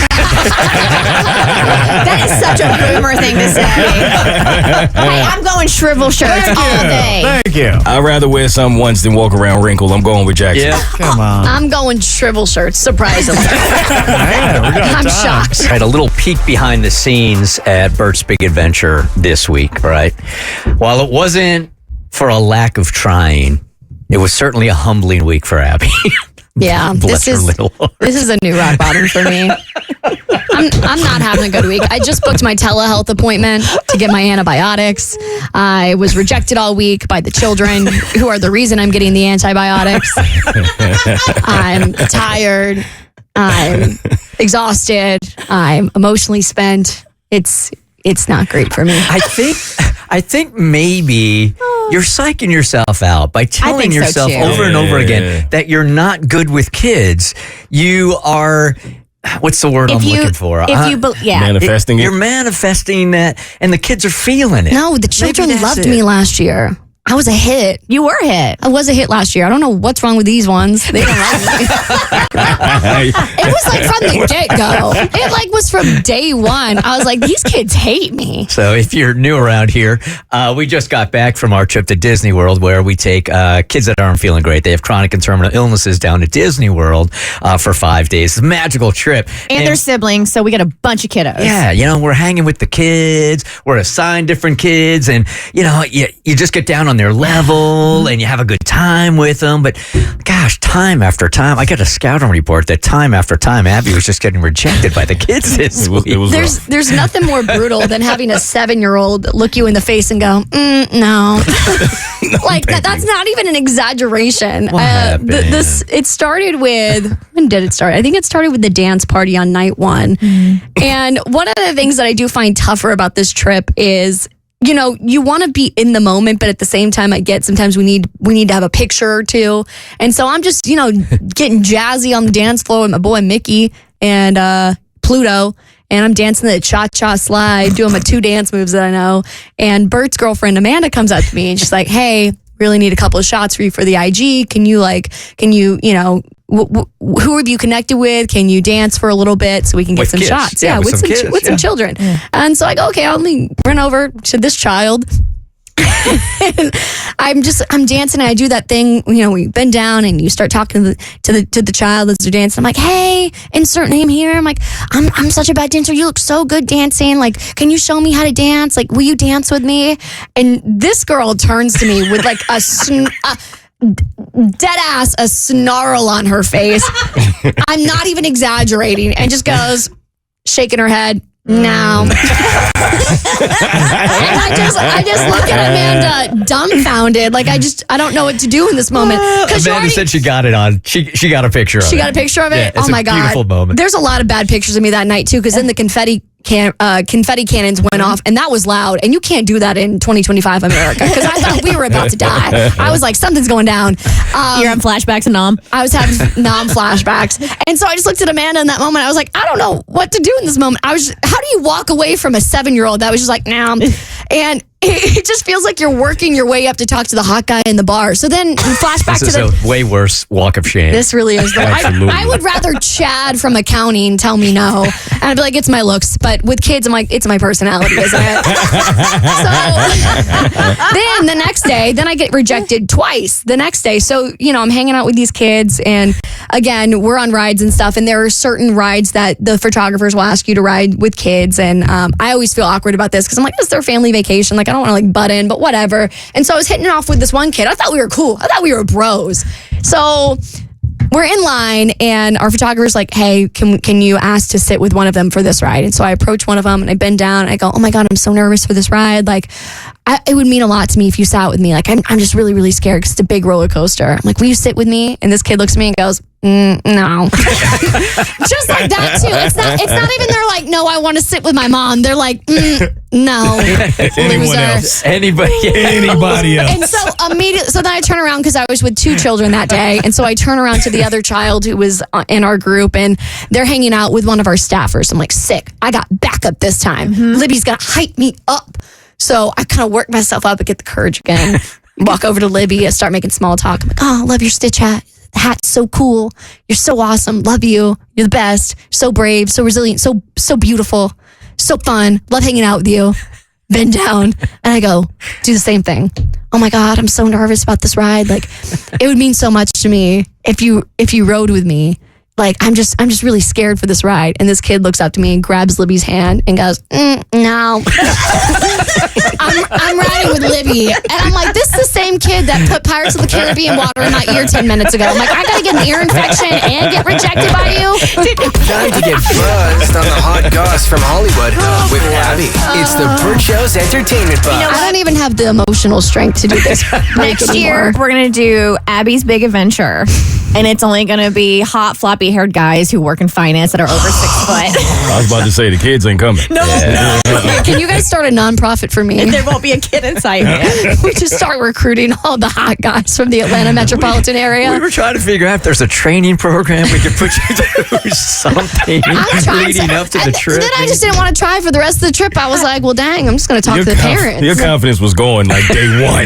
That is such a boomer thing to say. Hey, I'm going shrivel shirts all day. Thank you. I'd rather wear something once than walk around wrinkled. I'm going with Jackson. Yeah. Come on. I'm going shrivel shirts, surprisingly. I'm shocked. Right, a little peek behind the scenes at Bert's Big Adventure this week, right? While it wasn't for a lack of trying, it was certainly a humbling week for Abby. Yeah, Bless her little heart. this is a new rock bottom for me. I'm not having a good week. I just booked my telehealth appointment to get my antibiotics. I was rejected all week by the children, who are the reason I'm getting the antibiotics. I'm tired. I'm exhausted. I'm emotionally spent. It's not great for me. I think maybe you're psyching yourself out by telling think so, yourself too. over and over again that you're not good with kids. You are what's the word I'm looking for? Manifesting it. You're manifesting that, and the kids are feeling it. No, the children Maybe that's loved it. me last year. I was a hit. You were a hit. I was a hit last year. I don't know what's wrong with these ones. They don't love me. It was like from the get-go. It like was from day one. I was like, these kids hate me. So if you're new around here, we just got back from our trip to Disney World, where we take kids that aren't feeling great. They have chronic and terminal illnesses down to Disney World for 5 days. It's a magical trip. And their siblings, so we got a bunch of kiddos. Yeah, we're hanging with the kids. We're assigned different kids, and you just get down on their level and you have a good time with them. But gosh, time after time, I got a scouting report that time after time, Abby was just getting rejected by the kids this week. It was rough. There's nothing more brutal than having a 7-year-old look you in the face and go, no. Like that's not even an exaggeration. What happened? It started with, when did it start? I think it started with the dance party on night 1. And one of the things that I do find tougher about this trip is, you want to be in the moment, but at the same time, I get sometimes we need to have a picture or two. And so I'm just, getting jazzy on the dance floor with my boy Mickey and Pluto. And I'm dancing the cha-cha slide, doing my 2 dance moves that I know. And Bert's girlfriend, Amanda, comes up to me and she's like, hey, really need a couple of shots for you for the IG. Can you, who have you connected with? Can you dance for a little bit so we can get With some kids. shots? Yeah, with some kids, with some children. And so I go, okay, I'll run over to this child. And I'm dancing and I do that thing, we bend down and you start talking to the child as they're dancing. I'm like, hey, insert name here. I'm like, I'm such a bad dancer. You look so good dancing. Like, can you show me how to dance? Like, will you dance with me? And this girl turns to me with like dead ass a snarl on her face. I'm not even exaggerating, and just goes, shaking her head, no. And I just look at Amanda dumbfounded, like I don't know what to do in this moment. Amanda said she got it on. She got a picture of it. She got a picture of it? Yeah, it's oh my a God. beautiful moment. There's a lot of bad pictures of me that night too, because then the confetti cannons went off, and that was loud, and you can't do that in 2025 America, because I thought we were about to die. I was like, something's going down. You're on flashbacks and Nom. I was having Nom flashbacks, and so I just looked at Amanda in that moment. I was like, I don't know what to do in this moment. How do you walk away from a 7-year-old that was just like, nah, and it just feels like you're working your way up to talk to the hot guy in the bar. So then flashback This to is a way worse walk of shame. This really is. I would rather Chad from accounting tell me no. And I'd be like, it's my looks. But with kids, I'm like, it's my personality, isn't it? So then the next day, I get rejected twice the next day. So, I'm hanging out with these kids. And again, we're on rides and stuff. And there are certain rides that the photographers will ask you to ride with kids. And I always feel awkward about this because I'm like, this is their family vacation. Like, I don't want to butt in, but whatever. And so I was hitting it off with this one kid. I thought we were cool. I thought we were bros. So we're in line and our photographer's like, hey, can you ask to sit with one of them for this ride? And so I approach one of them and I bend down and I go, oh my God, I'm so nervous for this ride. Like, it would mean a lot to me if you sat with me. Like, I'm just really, really scared because it's a big roller coaster. I'm like, will you sit with me? And this kid looks at me and goes, no. Just like that too. It's not even they're like, no, I want to sit with my mom. They're like, no. Anyone else? Anybody else? And so immediately, so then I turn around because I was with 2 children that day. And so I turn around to the other child who was in our group and they're hanging out with one of our staffers. I'm like, sick. I got backup this time. Libby's going to hype me up. So I kind of work myself up and get the courage again. Walk over to Libby and start making small talk. I'm like, oh, I love your Stitch hat. The hat's so cool. You're so awesome. Love you. You're the best. So brave, so resilient, so beautiful, so fun. Love hanging out with you. Bend down. And I go, do the same thing. Oh my God, I'm so nervous about this ride. Like, it would mean so much to me if you rode with me. Like, I'm just really scared for this ride. And this kid looks up to me and grabs Libby's hand and goes, no. I'm riding with Libby. And I'm like, this is the same kid that put Pirates of the Caribbean water in my ear 10 minutes ago. I'm like, I gotta get an ear infection and get rejected by you. Time to get buzzed on the hot goss from Hollywood with Abby. It's the Bert Show's entertainment buzz. I don't even have the emotional strength to do this. Next year, we're going to do Abby's Big Adventure. and it's only going to be hot, floppy-haired guys who work in finance that are over 6 foot. I was about to say the kids ain't coming. No. Can you guys start a nonprofit for me? There won't be a kid inside. We just start recruiting all the hot guys from the Atlanta metropolitan area. We were trying to figure out if there's a training program we could put you through something leading up to the trip. Then I just didn't want to try for the rest of the trip. I was like, well, dang, I'm just going to talk to the parents. Your confidence was going like day one.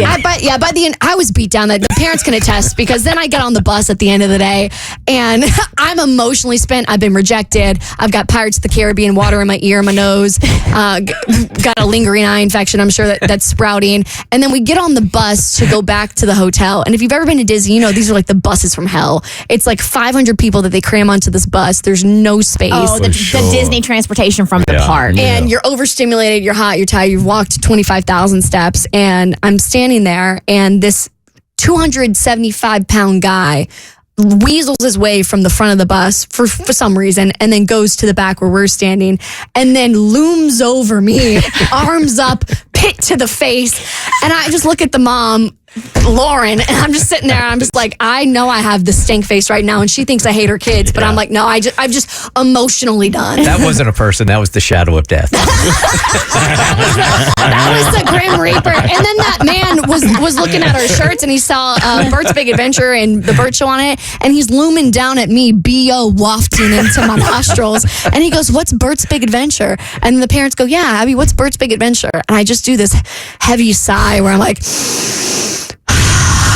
By the end, I was beat down. That the parents can attest, because then I get on the bus at the end of the day and I'm emotionally spent. I've been rejected. I've got Pirates of the Caribbean water in my ear, my nose, got a lingering eye infection. I'm sure that's sprouting. And then we get on the bus to go back to the hotel. And if you've ever been to Disney, you know these are like the buses from hell. It's like 500 people that they cram onto this bus. There's no space. Oh, the Disney transportation from the park. And you're overstimulated, you're hot, you're tired, you've walked 25,000 steps, and I'm standing there, and this 275-pound guy weasels his way from the front of the bus for some reason, and then goes to the back where we're standing, and then looms over me, arms up, pit to the face, and I just look at the mom, Lauren, and I'm just sitting there, and I'm just like, I know I have the stink face right now, and she thinks I hate her kids, but I'm like, no, I'm just emotionally done. That wasn't a person. That was the shadow of death. That was the Grim Reaper. And then that man was looking at our shirts, and he saw Bert's Big Adventure and the Bert Show on it, and he's looming down at me, B.O. wafting into my nostrils, and he goes, what's Bert's Big Adventure? And the parents go, yeah, Abby, what's Bert's Big Adventure? And I just do this heavy sigh where I'm like...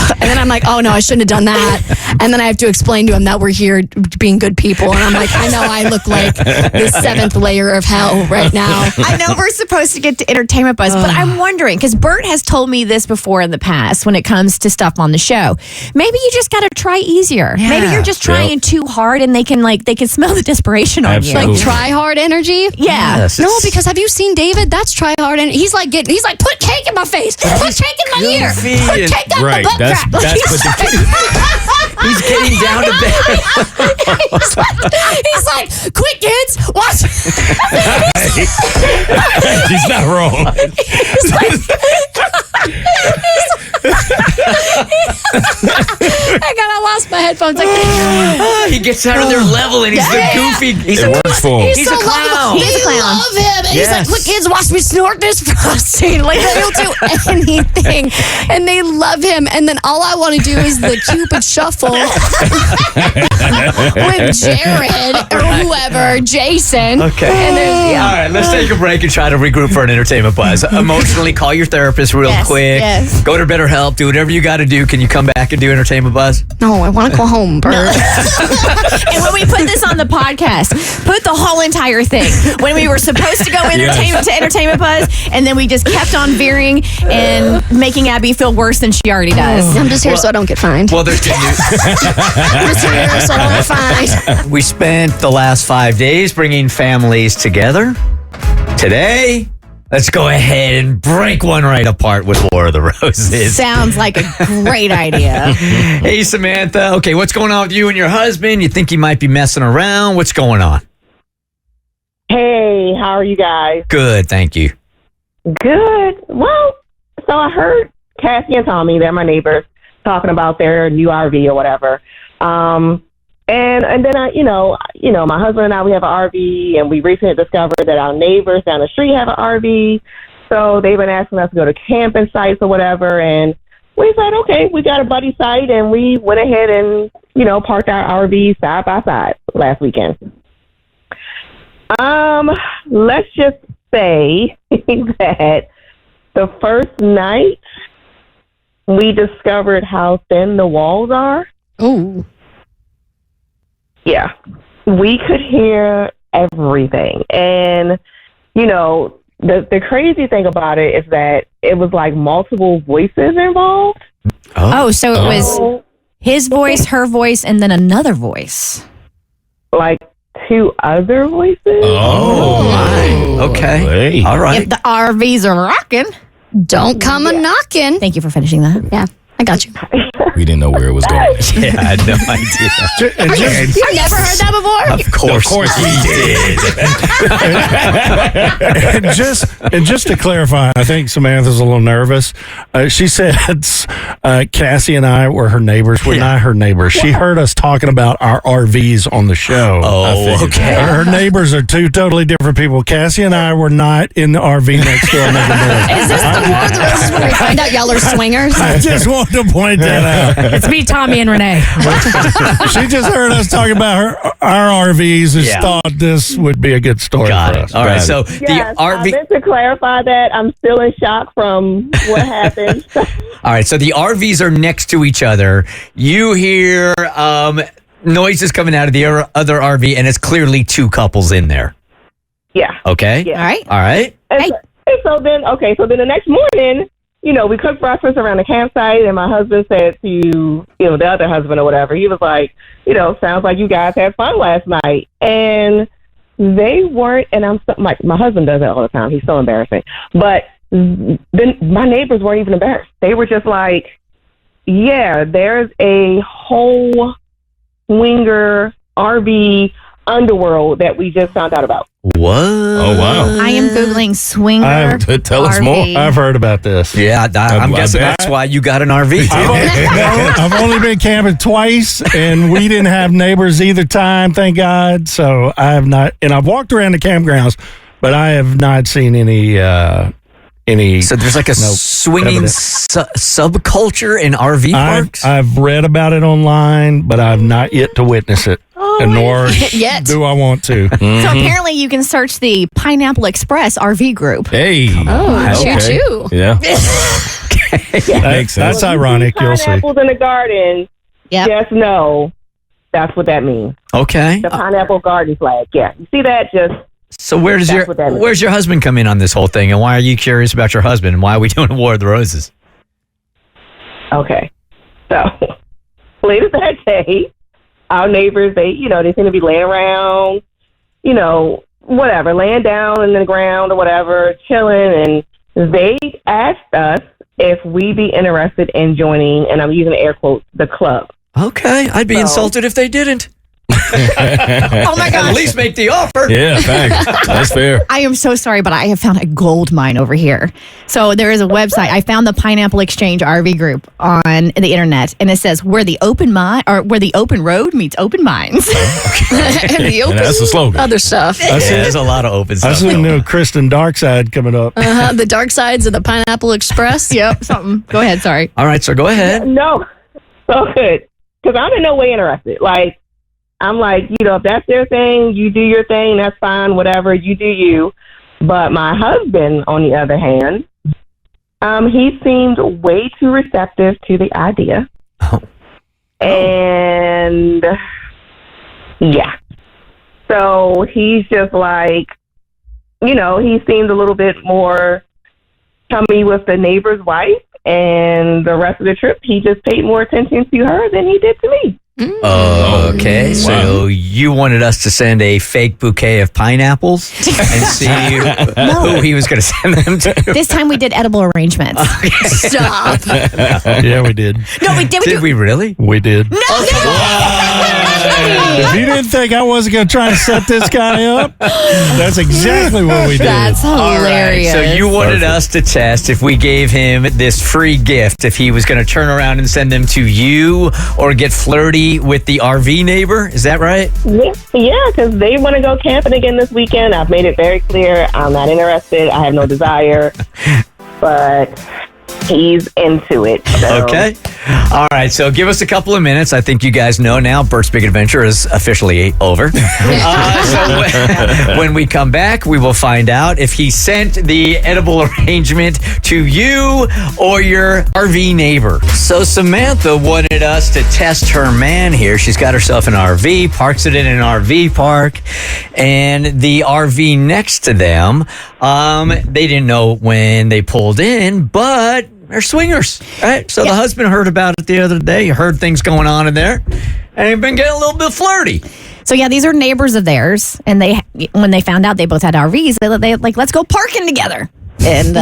And then I'm like, oh no, I shouldn't have done that. And then I have to explain to him that we're here being good people. And I'm like, I know I look like the 7th layer of hell right now. I know we're supposed to get to Entertainment Buzz, but I'm wondering, because Bert has told me this before in the past when it comes to stuff on the show. Maybe you just got to try easier. Yeah. Maybe you're just trying too hard, and they can smell the desperation on you. Like try hard energy? Yeah. Yes, No, because have you seen David? That's try hard energy. He's like, put cake in my face. Put cake in my ear. Put cake on my butt crack. That's what He's getting down to bed. He's like, quick kids, watch. He's not wrong. He's like, I lost my headphones. He gets out of their level, and he's the goofy. He's It works for him. He's a clown. Lovable. He's a clown. Love him. And he's like, Yes. look, kids, watch me snort this frosting. Like, he'll do anything. And they love him. And then all I want to do is the Cupid shuffle with Jared or whoever, Jason. Okay. And All right, let's take a break and try to regroup for an Entertainment Buzz. Emotionally, call your therapist real quick. Yes. Go to BetterHelp. Do whatever you got to do. Can you come back and do Entertainment Buzz? no, I want to go home, Bert. And when we put this on the podcast, put the whole entire thing. When we were supposed to go to Entertainment Buzz, and then we just kept on veering and making Abby feel worse than she already does. I'm just here so I don't get fined. Well, there's good news. I'm just here so I don't get fined. We spent the last 5 days bringing families together. Today, let's go ahead and break one right apart with War of the Roses. Sounds like a great idea. Hey, Samantha. Okay, what's going on with you and your husband? You think he might be messing around? What's going on? Hey, how are you guys? Good, thank you. Good. Well, so I heard Cassie and Tommy, they're my neighbors, talking about their new RV or whatever. And then I, my husband and I, we have an RV, and we recently discovered that our neighbors down the street have an RV. So they've been asking us to go to camping sites or whatever, and we said, okay, we got a buddy site, and we went ahead and, parked our RV side by side last weekend. Let's just say that the first night we discovered how thin the walls are. Ooh. Yeah. We could hear everything. And, the crazy thing about it is that it was like multiple voices involved. Oh, so it was his voice, her voice, and then another voice. Like 2 other voices. Oh, my. Okay. Hey. All right. If the RVs are rocking. Don't come a knocking. Thank you for finishing that. Yeah. I got you. We didn't know where it was going. Yeah, I had no idea. You've never heard that before? Of course we did. And just to clarify, I think Samantha's a little nervous. She said Cassie and I were her neighbors. We're not her neighbors. She heard us talking about our RVs on the show. Oh, okay. Her neighbors are two totally different people. Cassie and I were not in the RV next door making noise. Is this the War of the Roses where we find out y'all are swingers? I just wanted to point that out. It's me, Tommy, and Renee. She just heard us talking about our RVs and thought this would be a good story Got for it. us. All right, so Yes, the RV. I meant to clarify that. I'm still in shock from what happened. All right, so the RVs are next to each other. You hear noises coming out of the other RV, and it's clearly two couples in there. Yeah. Okay. Yeah. All right. All right. And so then the next morning, we cooked breakfast around the campsite, and my husband said to, the other husband or whatever, he was like, sounds like you guys had fun last night. And they weren't, and my husband does that all the time. He's so embarrassing. But then my neighbors weren't even embarrassed. They were just like, yeah, there's a whole swinger RV underworld that we just found out about. What? Oh, wow. I am Googling swinger. Tell us RV. more. I've heard about this. Yeah, I'm I guessing bet. that's why you got an RV. I've only been camping twice, and we didn't have neighbors either time, thank God. So I have not, and I've walked around the campgrounds, but I have not seen any. So there's like a swinging subculture in RV parks? I've read about it online, but I've not yet to witness it, and nor Yet. do I want to. So apparently you can search the Pineapple Express RV group. Hey. Oh, Okay. choo-choo. Yeah. That makes sense. That's ironic. You'll see. Pineapples in the garden. Yep. Just know that's what that means. Okay. The pineapple garden flag. Yeah. You see that? So where's That's what that means. your husband come in on this whole thing, and why are you curious about your husband, and why are we doing a War of the Roses? Okay. So later that day, our neighbors, they seem to be laying around, whatever, laying down in the ground or whatever, chilling, and they asked us if we'd be interested in joining, and I'm using air quotes, the club. Okay, I'd be insulted if they didn't. Oh my At gosh. least make the offer. Yeah, thanks. That's fair. I am so sorry, but I have found a gold mine over here. So there is a website. I found the Pineapple Exchange RV group on the internet, and it says where the open road meets open mines. And the open that's the slogan. other stuff. Yeah, there's a lot of open I stuff. see a new Kristen Darkside coming up. The dark sides of the Pineapple Express. Yep, something. Go ahead. Sorry. All right, so go ahead. No. So good. Because I'm in no way interested. Like, I'm like, if that's their thing, you do your thing, that's fine, whatever, you do you. But my husband, on the other hand, he seemed way too receptive to the idea. Oh. And, yeah. So he's just like, he seemed a little bit more chummy with the neighbor's wife. And the rest of the trip, he just paid more attention to her than he did to me. Okay, so you wanted us to send a fake bouquet of pineapples and see who he was going to send them to. This time we did edible arrangements. Stop. Yeah, we did. No, we did. Did we really? We did. No. If you didn't think I wasn't going to try to set this guy up, that's exactly what we did. That's hilarious. So you wanted us to test if we gave him this free gift, if he was going to turn around and send them to you or get flirty with the RV neighbor. Is that right? Yeah, because they want to go camping again this weekend. I've made it very clear I'm not interested. I have no desire. But he's into it. So. Okay. All right. So give us a couple of minutes. I think you guys know now Bert's Big Adventure is officially over. So when we come back, we will find out if he sent the edible arrangement to you or your RV neighbor. So Samantha wanted us to test her man here. She's got herself an RV, parks it in an RV park, and the RV next to them, they didn't know when they pulled in, but they're swingers, right? So the husband heard about it the other day. He heard things going on in there, and he'd been getting a little bit flirty. So yeah, these are neighbors of theirs, and when they found out they both had RVs, they like, let's go parking together. And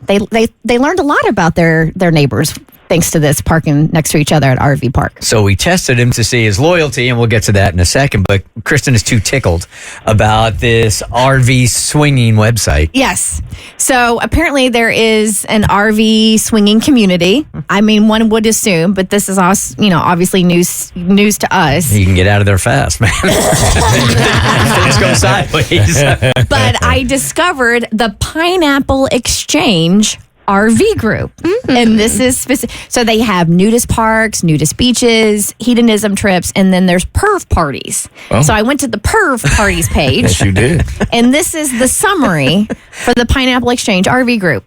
they learned a lot about their neighbors thanks to this parking next to each other at RV park. So we tested him to see his loyalty, and we'll get to that in a second. But Kristen is too tickled about this RV swinging website. Yes. So apparently there is an RV swinging community. I mean, one would assume, but this is also, obviously news to us. You can get out of there fast, man. Things go sideways. But I discovered the Pineapple Exchange RV group. And this is specific. So they have nudist parks, nudist beaches, hedonism trips, and then there's perv parties. Oh. So I went to the perv parties page. Yes, you did. And this is the summary for the Pineapple Exchange RV group.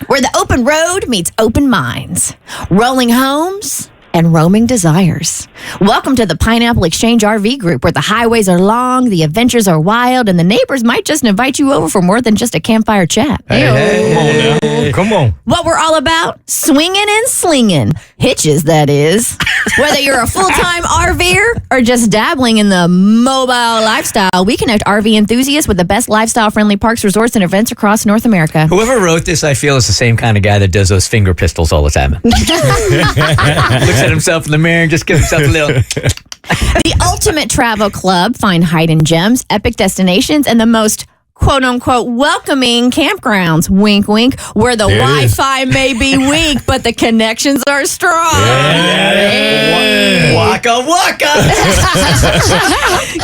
Where the open road meets open minds, rolling homes and roaming desires. Welcome to the Pineapple Exchange RV group, where the highways are long, the adventures are wild, and the neighbors might just invite you over for more than just a campfire chat. Come on. What we're all about? Swinging and slinging. Hitches, that is. Whether you're a full-time RVer or just dabbling in the mobile lifestyle, we connect RV enthusiasts with the best lifestyle-friendly parks, resorts, and events across North America. Whoever wrote this, I feel, is the same kind of guy that does those finger pistols all the time. Looks at himself in the mirror and just gives himself a little. The Ultimate Travel Club. Find hidden gems, epic destinations, and the most quote-unquote welcoming campgrounds, wink, wink, where the Wi-Fi may be weak, but the connections are strong. Waka waka.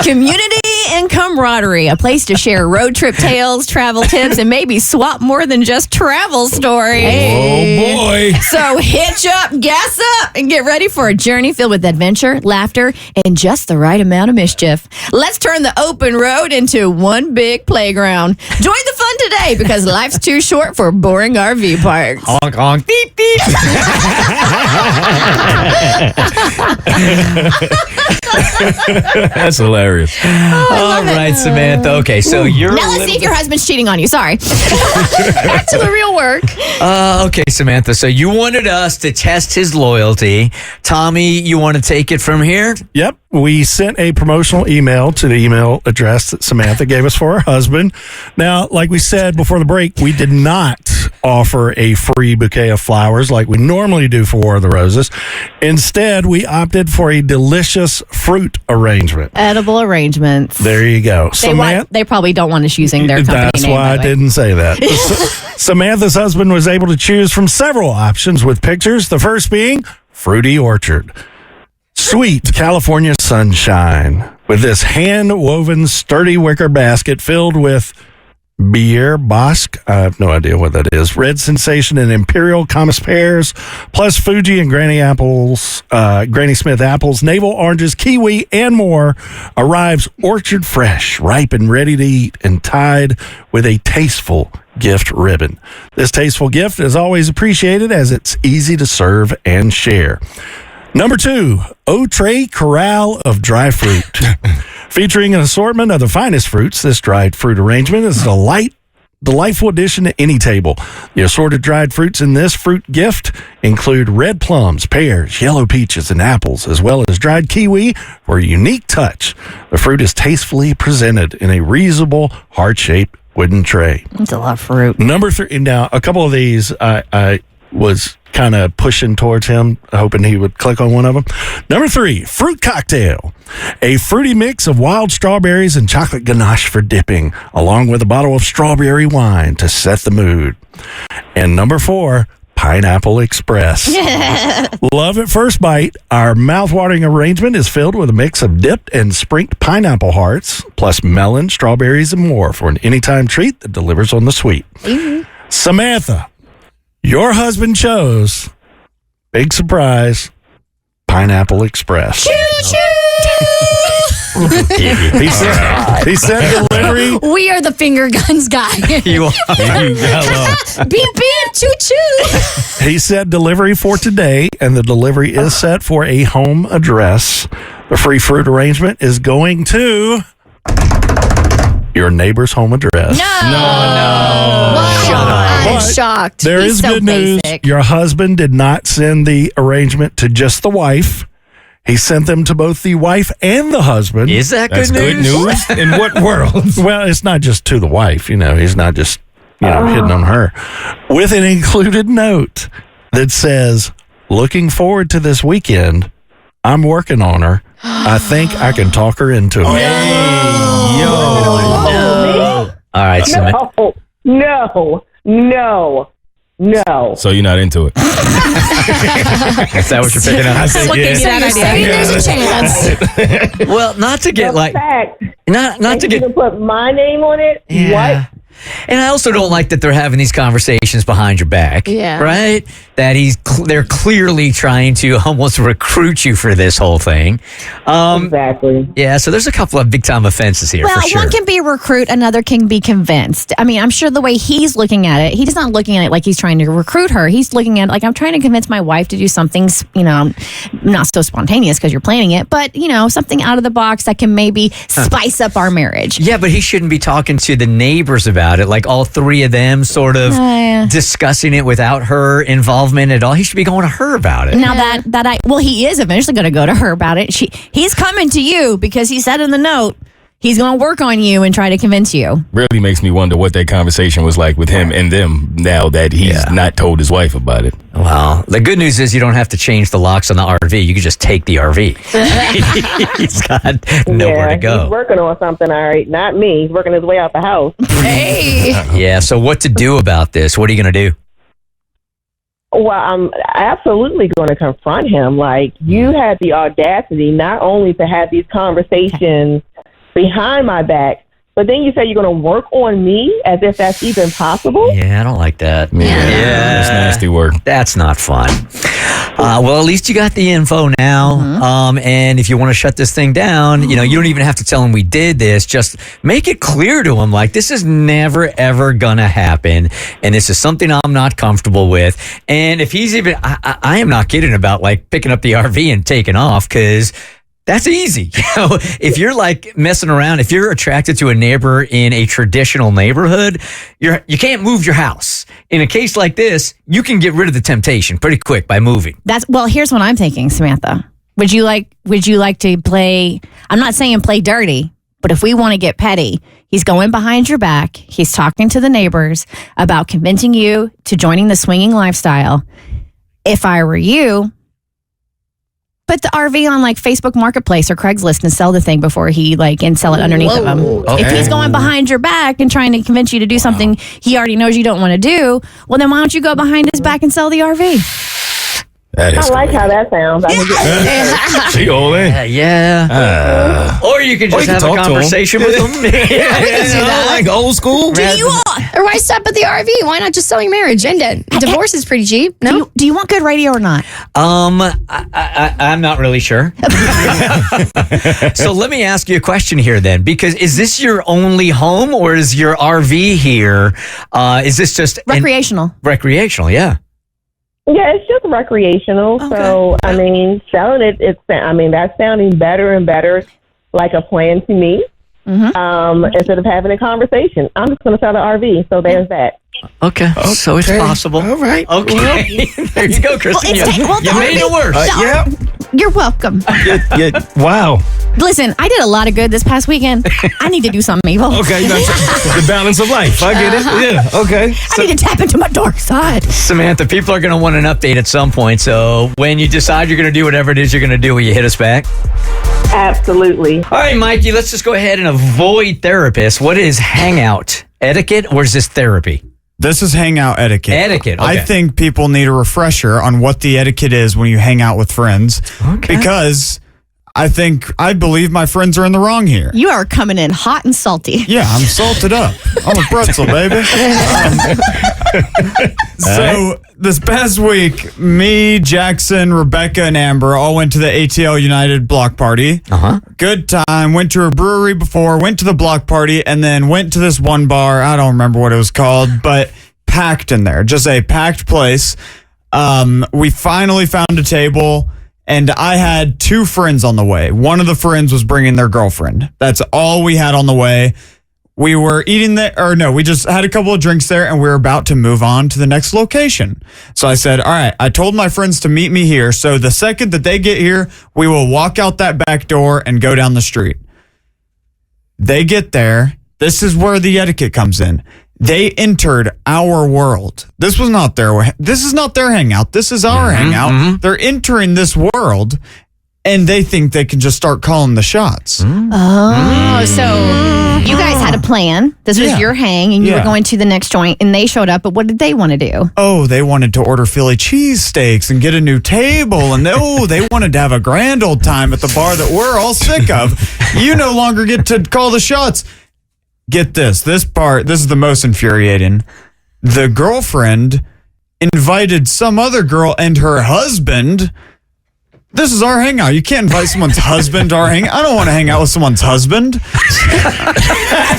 Community and camaraderie, a place to share road trip tales, travel tips, and maybe swap more than just travel stories. Oh, boy. So hitch up, gas up, and get ready for a journey filled with adventure, laughter, and just the right amount of mischief. Let's turn the open road into one big playground. Join the fun today, because life's too short for boring RV parks. Honk, honk, beep, beep. That's hilarious. All right, Samantha. Okay, so you're. Now let's see if your husband's cheating on you. Sorry. Back to the real work. Okay, Samantha. So you wanted us to test his loyalty. Tommy, you want to take it from here? Yep. We sent a promotional email to the email address that Samantha gave us for her husband. Now, like we said before the break, we did not offer a free bouquet of flowers like we normally do for War of the Roses. Instead, we opted for a delicious fruit arrangement. Edible arrangements. There you go. They probably don't want us using their company That's name. why I by the way. didn't say that. Samantha's husband was able to choose from several options with pictures. The first being Fruity Orchard. Sweet California sunshine with this hand-woven sturdy wicker basket filled with Bière Basque, I have no idea what that is, Red Sensation and Imperial Camas pears, plus Fuji and Granny Smith apples, navel oranges, kiwi, and more, arrives orchard fresh, ripe and ready to eat, and tied with a tasteful gift ribbon. This tasteful gift is always appreciated as it's easy to serve and share. Number 2, Outre Corral of Dry Fruit. Featuring an assortment of the finest fruits, this dried fruit arrangement is a delightful addition to any table. The assorted dried fruits in this fruit gift include red plums, pears, yellow peaches, and apples, as well as dried kiwi for a unique touch. The fruit is tastefully presented in a reusable, heart-shaped wooden tray. That's a lot of fruit. Number 3, now a couple of these I was kind of pushing towards him, hoping he would click on one of them. Number 3, fruit cocktail. A fruity mix of wild strawberries and chocolate ganache for dipping, along with a bottle of strawberry wine to set the mood. And number 4, Pineapple Express. Love at first bite. Our mouthwatering arrangement is filled with a mix of dipped and sprinked pineapple hearts, plus melon, strawberries, and more for an anytime treat that delivers on the sweet. Samantha, your husband chose, big surprise, Pineapple Express. He said delivery. We are the finger guns guy. You are. Beep, beep, choo, choo. He said delivery for today, and the delivery is set for a home address. The free fruit arrangement is going to your neighbor's home address. I'm shocked. There He's is so good news. basic. Your husband did not send the arrangement to just the wife. He sent them to both the wife and the husband. Is that That's good news? In what world? Well, it's not just to the wife. He's not just, hitting on her. With an included note that says, Looking forward to this weekend. I'm working on her. I think I can talk her into it. All right, Samantha. No. So you're not into it? Is that what you're picking up? There's a chance. Well, not to get like, not to get. You can put my name on it. Yeah. What? And I also don't like that they're having these conversations behind your back. Yeah. Right? That they're clearly trying to almost recruit you for this whole thing. Exactly. Yeah, so there's a couple of big time offenses here Well, for sure. one can be a recruit, another can be convinced. I mean, I'm sure the way he's looking at it, he's not looking at it like he's trying to recruit her. He's looking at it like, I'm trying to convince my wife to do something, not so spontaneous because you're planning it, but, something out of the box that can maybe spice up our marriage. Yeah, but he shouldn't be talking to the neighbors about it, like all three of them sort of discussing it without her involvement at all. He should be going to her about it. Now he is eventually going to go to her about it. He's coming to you because he said in the note he's going to work on you and try to convince you. Really makes me wonder what that conversation was like with him and them now that he's not told his wife about it. Well, the good news is you don't have to change the locks on the RV. You can just take the RV. He's got nowhere to go. He's working on something, all right. Not me. He's working his way out the house. Hey. Yeah, so what to do about this? What are you going to do? Well, I'm absolutely going to confront him. Like, you had the audacity not only to have these conversations behind my back, but then you say you're going to work on me as if that's even possible? Yeah, I don't like that. Yeah. That's nasty work. That's not fun. Well, at least you got the info now. And if you want to shut this thing down, you don't even have to tell him we did this. Just make it clear to him, like, this is never, ever going to happen. And this is something I'm not comfortable with. And if he's even, I am not kidding about, like, picking up the RV and taking off, because that's easy. If you're like messing around, if you're attracted to a neighbor in a traditional neighborhood, you can't move your house. In a case like this, you can get rid of the temptation pretty quick by moving. Here's what I'm thinking, Samantha. Would you like to play, I'm not saying play dirty, but if we want to get petty, he's going behind your back. He's talking to the neighbors about convincing you to joining the swinging lifestyle. If I were you, put the RV on like Facebook Marketplace or Craigslist and sell the thing before he and sell it underneath of him. Okay. If he's going behind your back and trying to convince you to do something he already knows you don't want to do, well, then why don't you go behind his back and sell the RV? I like how that sounds. She all in. Or you can just have a conversation with him. We can do that. Like old school. Or why stop at the RV? Why not just sell your marriage? End it. Divorce is pretty cheap. No? Do you want good radio or not? I'm not really sure. So let me ask you a question here then, because is this your only home or is your RV here? Is this just Recreational. recreational? Yeah. Yeah, it's just recreational. Okay. So, I mean, selling it, that's sounding better and better like a plan to me. Instead of having a conversation. I'm just going to sell the RV. So there's that. Okay. So it's possible. All right. Okay. There you go, Kristen. You made it worse. You're welcome. Wow. Listen, I did a lot of good this past weekend. I need to do something evil. Okay, the balance of life. I get it. Yeah. Okay. I need to tap into my dark side. Samantha, people are going to want an update at some point. So when you decide you're going to do whatever it is you're going to do, will you hit us back? Absolutely. All right, Mikey, let's just go ahead and avoid therapists. What is Hangout? Etiquette or is this therapy? This is Hangout etiquette. Etiquette, okay. I think people need a refresher on what the etiquette is when you hang out with friends. Okay. Because I believe my friends are in the wrong here. You are coming in hot and salty. Yeah, I'm salted up. I'm a pretzel, baby. So this past week, me, Jackson, Rebecca, and Amber all went to the ATL United block party. Good time. Went to a brewery before, went to the block party, and then went to this one bar. I don't remember what it was called, but packed in there. Just a packed place. We finally found a table. And I had two friends on the way. One of the friends was bringing their girlfriend. That's all we had on the way. We were eating we just had a couple of drinks there and we were about to move on to the next location. So I said, all right, I told my friends to meet me here. So the second that they get here, we will walk out that back door and go down the street. They get there. This is where the etiquette comes in. They entered our world. This is not their hangout. This is our hangout. They're entering this world, and they think they can just start calling the shots. Oh, so you guys had a plan. This was your hang, and you were going to the next joint, and they showed up. But what did they want to do? Oh, they wanted to order Philly cheesesteaks and get a new table, and they wanted to have a grand old time at the bar that we're all sick of. You no longer get to call the shots. Get this. This is the most infuriating. The girlfriend invited some other girl and her husband. This is our hangout. You can't invite someone's husband to our hangout. I don't want to hang out with someone's husband. So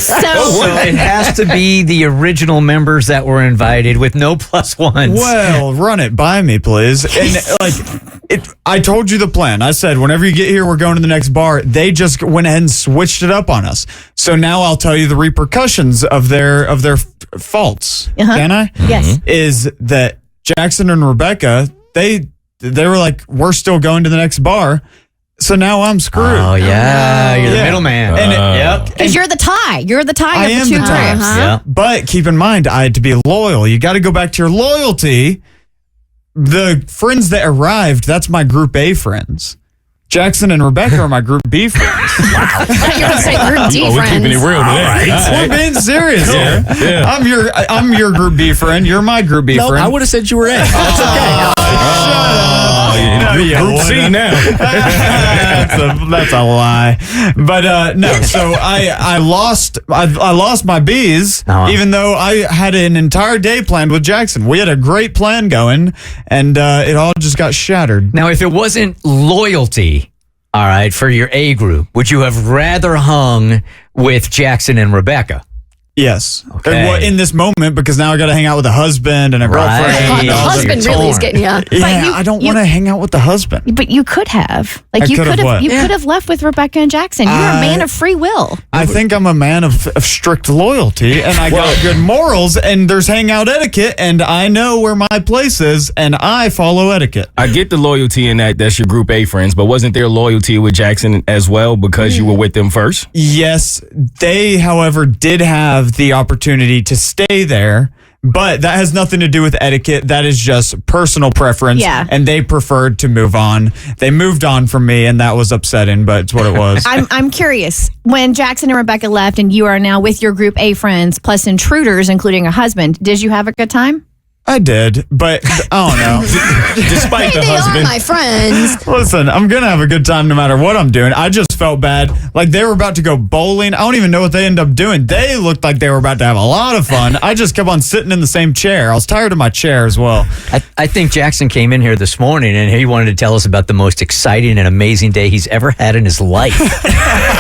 it has to be the original members that were invited with no plus ones. Well, run it by me, please. And I told you the plan. I said, whenever you get here, we're going to the next bar. They just went ahead and switched it up on us. So now I'll tell you the repercussions of their faults. Can I? Yes. Is that Jackson and Rebecca, they were like, we're still going to the next bar. So now I'm screwed. Oh, yeah. You're the middleman. Because you're the tie. You're the tie I of am the two the tie. groups. Yeah. But keep in mind, I had to be loyal. You got to go back to your loyalty. The friends that arrived, that's my group A friends. Jackson and Rebecca are my group B friends. Wow. You're going to say group D We're friends. keeping it real today. We're being serious here. Yeah. I'm your group B friend. You're my group B Nope, friend. I would have said you were in. That's okay. Group C now. That's a lie. But no, so I lost my B's, even though I had an entire day planned with Jackson. We had a great plan going, and it all just got shattered. Now, if it wasn't loyalty, all right, for your A group, would you have rather hung with Jackson and Rebecca? Yes. Okay. Well, in this moment, because now I got to hang out with a husband and a girlfriend. Right. The husband really is getting you. Yeah, I don't want to hang out with the husband. But you could have. I You could have what? could have left with Rebecca and Jackson. You're a man of free will. I think I'm a man of strict loyalty, and I got good morals, and there's hangout etiquette, and I know where my place is, and I follow etiquette. I get the loyalty in that's your group A friends, but wasn't there loyalty with Jackson as well because you were with them first? Yes, they, however, did have the opportunity to stay there, but that has nothing to do with etiquette. That is just personal preference. Yeah. And they preferred to move on. They moved on from me, and that was upsetting, but it's what it was. I'm curious. When Jackson and Rebecca left and you are now with your group A friends plus intruders, including a husband, did you have a good time? I did, but I don't know. Despite the They husband. are my friends. Listen, I'm going to have a good time no matter what I'm doing. I just felt bad. Like they were about to go bowling. I don't even know what they ended up doing. They looked like they were about to have a lot of fun. I just kept on sitting in the same chair. I was tired of my chair as well. I think Jackson came in here this morning and he wanted to tell us about the most exciting and amazing day he's ever had in his life.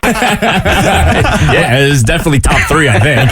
Yeah, it's definitely top 3, I think.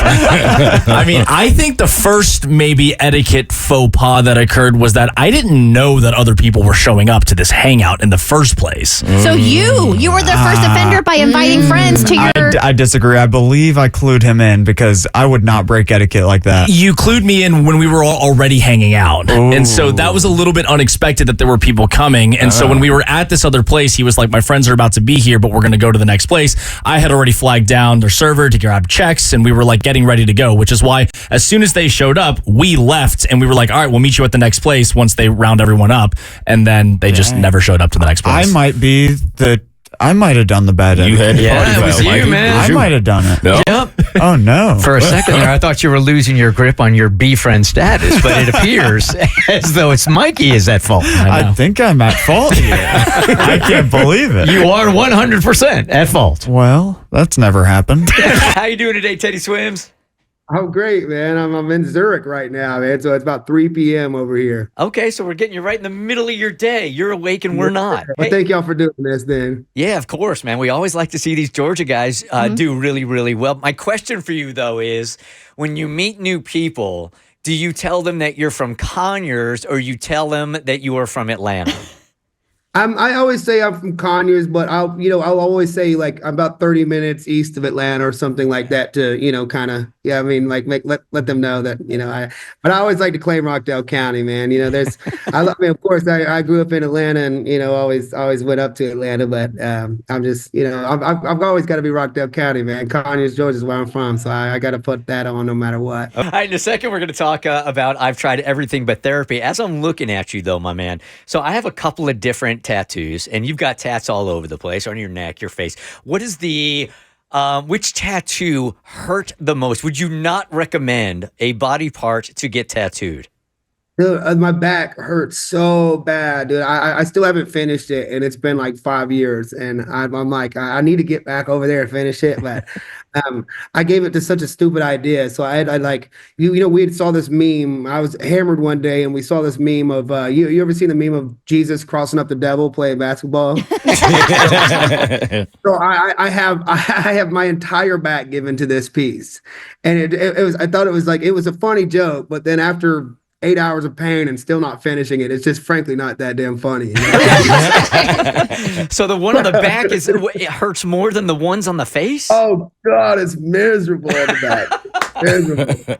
I mean, I think the first maybe etiquette faux pas that occurred was that I didn't know that other people were showing up to this hangout in the first place. So you were the first offender by inviting friends to your... I disagree. I believe I clued him in because I would not break etiquette like that. You clued me in when we were already hanging out. Ooh. And so that was a little bit unexpected that there were people coming. And so when we were at this other place, he was like, my friends are about to be here, but we're going to go to the next place. I had already flagged down their server to grab checks, and we were like getting ready to go, which is why as soon as they showed up, we left and we were like, all right, we'll meet you at the next place once they round everyone up. And then they just never showed up to the next place. I might have done the bad You etiquette. had the party it was foul, you, Mikey. man. It was I you. might have done it. No. Yep. Oh, no. For a second there, I thought you were losing your grip on your B friend status, but it appears as though it's Mikey is at fault. I think I'm at fault here. I can't believe it. You are 100% at fault. Well, that's never happened. How you doing today, Teddy Swims? I'm great, man. I'm in Zurich right now, man. So it's about 3 p.m. over here. Okay, so we're getting you right in the middle of your day. You're awake and we're not. Well, Hey, thank y'all for doing this then. yeah, of course, man. We always like to see these Georgia guys do really, really well. My question for you, though, is when you meet new people, do you tell them that you're from Conyers or you tell them that you are from Atlanta? I always say I'm from Conyers, but I'll always say like I'm about 30 minutes east of Atlanta or something like that to, kind of, I mean, like let them know that, but I always like to claim Rockdale County, man. I mean, of course I grew up in Atlanta and, always went up to Atlanta, but I'm just, I've always got to be Rockdale County, man. Conyers, Georgia is where I'm from. So I got to put that on no matter what. All right, in a second, we're going to talk about I've tried everything but therapy. As I'm looking at you, though, my man, so I have a couple of different tattoos, and you've got tats all over the place, on your neck, your face. What is which tattoo hurt the most? Would you not recommend a body part to get tattooed? Dude, my back hurts so bad, dude. I still haven't finished it, and it's been like 5 years, and I'm like, I need to get back over there and finish it, but I gave it to such a stupid idea. So I like, we saw this meme. I was hammered one day, and we saw this meme of you ever seen the meme of Jesus crossing up the devil playing basketball? So I have my entire back given to this piece, and it was, I thought it was like, it was a funny joke, but then after 8 hours of pain and still not finishing it, it's just frankly not that damn funny. So the one on the back it hurts more than the ones on the face? Oh God, it's miserable on the back. Miserable.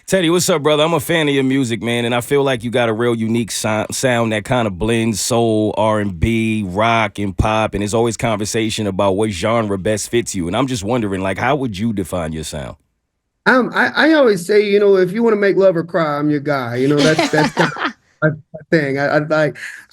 Teddy, what's up, brother? I'm a fan of your music, man, and I feel like you got a real unique sound that kind of blends soul, R&B, rock, and pop, and there's always conversation about what genre best fits you. And I'm just wondering, like, how would you define your sound? I always say, if you want to make love or cry, I'm your guy. That's kind of my thing. I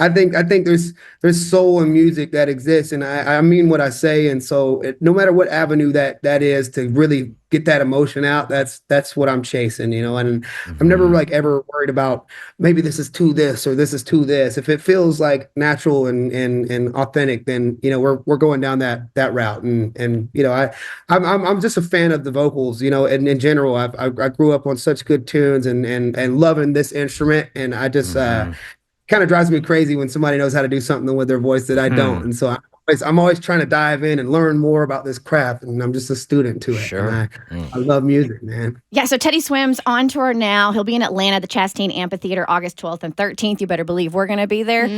think there's soul in music that exists, and I mean what I say. And so no matter what avenue that is to really get that emotion out, that's what I'm chasing, and I'm never like ever worried about maybe this is to this or this is to this. If it feels like natural and authentic, then we're going down that route. And I'm just a fan of the vocals, and in general, I grew up on such good tunes and loving this instrument, and I just kind of drives me crazy when somebody knows how to do something with their voice that I don't. And so I'm always trying to dive in and learn more about this craft, and I'm just a student to it. Sure. I love music, man. Yeah, so Teddy Swims on tour now. He'll be in Atlanta at the Chastain Amphitheater August 12th and 13th. You better believe we're going to be there.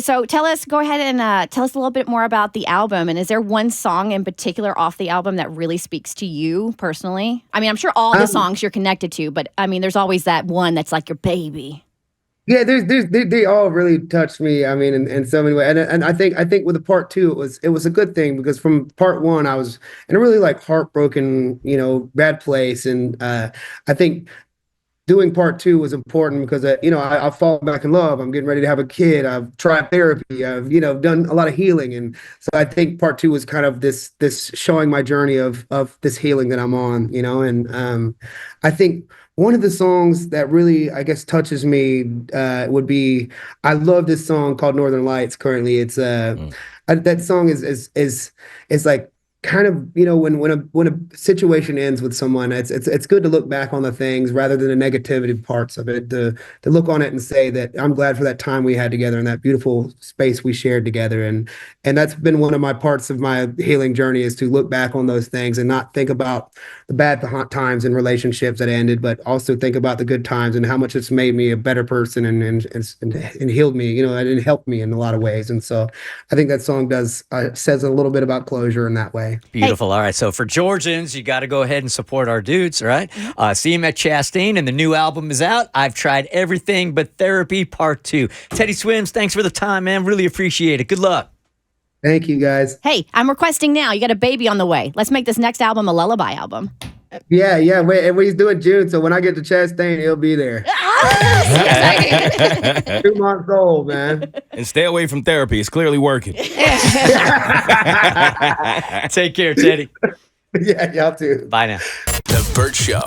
So go ahead and tell us a little bit more about the album. And is there one song in particular off the album that really speaks to you personally? I mean, I'm sure all the songs you're connected to, but I mean, there's always that one that's like your baby. Yeah, they all really touched me. I mean, in so many ways, and I think with the part two, it was a good thing, because from part one, I was in a really like heartbroken, bad place, and I think doing part two was important because I've fallen back in love. I'm getting ready to have a kid. I've tried therapy. I've done a lot of healing, and so I think part two was kind of this showing my journey of this healing that I'm on, and I think one of the songs that really, I guess, touches me would be, I love this song called Northern Lights currently. It's that song is like kind of, when a situation ends with someone, it's good to look back on the things rather than the negativity parts of it, to look on it and say that I'm glad for that time we had together and that beautiful space we shared together. And that's been one of my parts of my healing journey, is to look back on those things and not think about the bad times in relationships that ended, but also think about the good times and how much it's made me a better person and healed me, and helped me in a lot of ways. And so I think that song says a little bit about closure in that way. Beautiful. All right. So for Georgians, you got to go ahead and support our dudes, right? See him at Chastain, and the new album is out. I've tried everything but therapy, part 2. Teddy Swims, thanks for the time, man. Really appreciate it. Good luck. Thank you, guys. Hey, I'm requesting now. You got a baby on the way. Let's make this next album a lullaby album. Yeah. Wait, and he's doing June, so when I get to Chastain, he'll be there. 2 months old, man. And stay away from therapy. It's clearly working. Take care, Teddy. Yeah, y'all too. Bye now. The Bert Show.